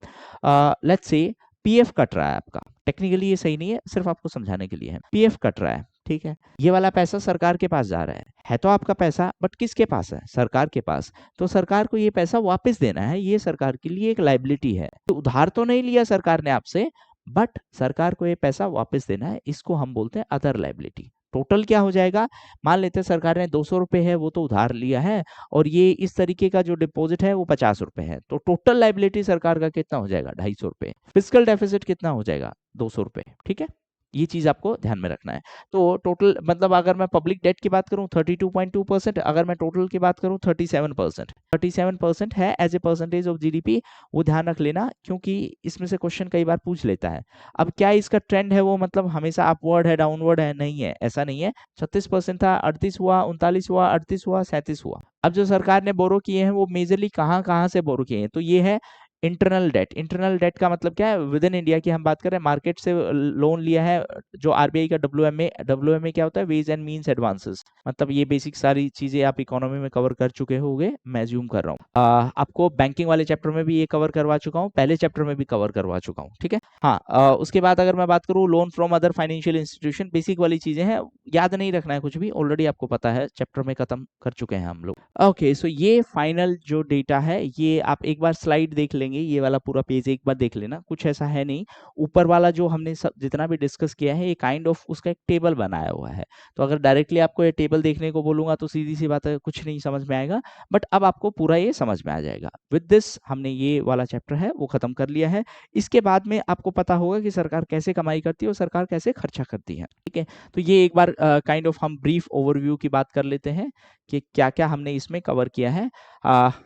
S1: लेट्स से पीएफ कट रहा है आपका, टेक्निकली ये सही नहीं है, सिर्फ आपको समझाने के लिए है। पीएफ कट रहा है, ठीक है, ये वाला पैसा सरकार के पास जा रहा है तो आपका पैसा, बट किसके पास है? सरकार के पास। तो सरकार को ये पैसा वापस देना है, ये सरकार के लिए एक लायबिलिटी है। तो उधार तो नहीं लिया सरकार ने आपसे, बट सरकार को ये पैसा वापस देना है, इसको हम बोलते हैं अदर लायबिलिटी। टोटल क्या हो जाएगा? मान लेते हैं सरकार ने 200 रुपए है वो तो उधार लिया है, और ये इस तरीके का जो डिपॉजिट है वो 50 रुपए है, तो टोटल लायबिलिटी सरकार का कितना हो जाएगा? 250 रुपए। फिजिकल डेफिसिट कितना हो जाएगा? 200 रुपए, ठीक है, ये चीज आपको ध्यान में रखना है। तो टोटल मतलब अगर मैं पब्लिक डेट की बात करूं 32.2%, अगर मैं टोटल की बात करूं 37% है as a percentage of GDP, वो ध्यान रख लेना क्योंकि इसमें से क्वेश्चन कई बार पूछ लेता है। अब क्या इसका ट्रेंड है वो मतलब हमेशा अपवर्ड है, डाउनवर्ड है? नहीं है, ऐसा नहीं है। 36% था, 38 हुआ, 39 हुआ, 38 हुआ, 37 हुआ। अब जो सरकार ने बोरो किए हैं वो मेजरली कहाँ कहाँ से बोरो किए हैं? तो ये है इंटरनल डेट। इंटरनल डेट का मतलब क्या है? विद इन इंडिया की हम बात कर रहे हैं, मार्केट से लोन लिया है, जो आरबीआई का डब्ल्यूएमए क्या होता है? Ways and means advances. मतलब ये बेसिक सारी चीजें आप इकोनॉमी में कवर कर चुके होंगे, मैं ज्यूम कर रहा हूँ। आपको बैंकिंग वाले चैप्टर में भी ये कवर करवा चुका हूँ, पहले चैप्टर में भी कवर करवा चुका हूँ, ठीक है। हाँ, उसके बाद अगर मैं बात करूँ loan from other financial institution, basic वाली चीजें हैं, याद नहीं रखना है कुछ भी, ऑलरेडी आपको पता है, चैप्टर में खत्म कर चुके हैं हम लोग। ओके, सो ये फाइनल जो डेटा है ये आप एक बार स्लाइड देख लेंगे। देखेंगे, ये वाला पूरा पेज एक बार देख लेना, कुछ ऐसा है नहीं। ऊपर वाला जो हमने सब जितना भी डिस्कस किया है, ये काइंड ऑफ उसका एक टेबल बनाया हुआ है। तो अगर डायरेक्टली आपको ये टेबल देखने को बोलूँगा तो सीधी सी बात है, कुछ नहीं समझ में आएगा, बट अब आपको पूरा ये समझ में आ जाएगा। विद दिस हमने ये वाला चैप्टर है वो खत्म कर लिया है। इसके बाद में आपको पता होगा कि सरकार कैसे कमाई करती है और सरकार कैसे खर्चा करती है, ठीक है। तो ये एक बार काइंड ऑफ हम ब्रीफ ओवरव्यू की बात कर लेते हैं कि क्या-क्या हमने इसमें कवर किया है।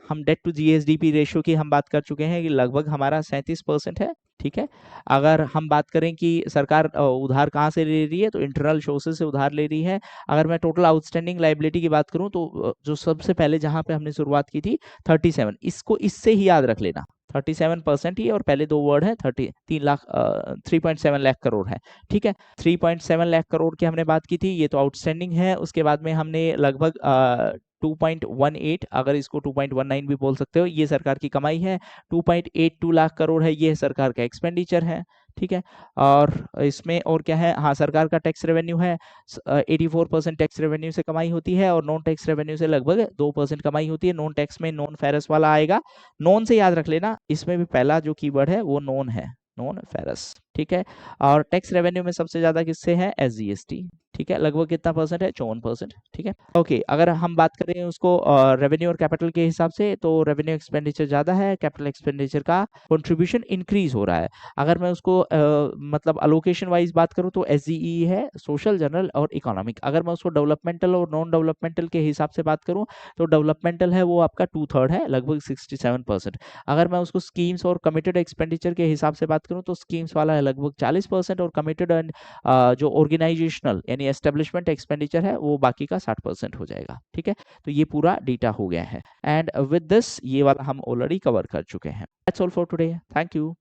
S1: हम डेट टू जीएसडीपी रेशियो की हम बात कर चुके हैं कि लगभग हमारा 37% है, ठीक है। अगर हम बात करें कि सरकार उधार कहाँ से ले रही है, तो इंटरनल सोर्सेज से उधार ले रही है। अगर मैं टोटल आउटस्टैंडिंग लायबिलिटी की बात करूँ तो जो सबसे पहले जहाँ पे हमने शुरुआत की थी 37, इसको इससे ही याद रख लेना, 37% ही, और पहले दो वर्ड है 3.7 लाख करोड़ है, ठीक है। 3.7 लाख करोड़ की हमने बात की थी, ये तो आउटस्टैंडिंग है। उसके बाद में हमने लगभग 2.18, अगर इसको 2.19 भी बोल सकते हो, ये सरकार की कमाई है। 2.82 लाख करोड़ है, ये सरकार का एक्सपेंडिचर है, ठीक है। और इसमें और क्या है, हाँ, सरकार का टैक्स रेवेन्यू है। 84% टैक्स रेवेन्यू से कमाई होती है और नॉन टैक्स रेवेन्यू से लगभग 2% कमाई होती है। नॉन टैक्स में नॉन फेरस वाला आएगा, नॉन से याद रख लेना, इसमें भी पहला जो कीवर्ड है वो नॉन है, नॉन फेरस, ठीक है। और टैक्स रेवेन्यू में सबसे ज्यादा किससे है, एसजीएसटी, ठीक है। लगभग कितना परसेंट है, 54%, ठीक है। ओके, अगर हम बात करें उसको रेवेन्यू और कैपिटल के हिसाब से, तो रेवेन्यू एक्सपेंडिचर ज्यादा है, कैपिटल एक्सपेंडिचर का कंट्रीब्यूशन इंक्रीज हो रहा है। अगर मैं उसको मतलब अलोकेशन वाइज बात करूं तो एसजीई है, सोशल, जनरल और इकोनॉमिक। अगर मैं उसको डेवलपमेंटल और नॉन डेवलपमेंटल के हिसाब से बात करूं तो डेवलपमेंटल है वो आपका 2/3 है, लगभग 67%। अगर मैं उसको स्कीम्स और कमिटेड एक्सपेंडिचर के हिसाब से बात करूं तो स्कीम्स वाला है लगभग 40% और कमिटेड एंड जो ऑर्गेनाइजेशनल यानी एस्टेब्लिशमेंट एक्सपेंडिचर है वो बाकी का 60% हो जाएगा, ठीक है। तो ये पूरा डेटा हो गया है, एंड विद दिस ये वाला हम ऑलरेडी कवर कर चुके हैं। That's all for today, thank you.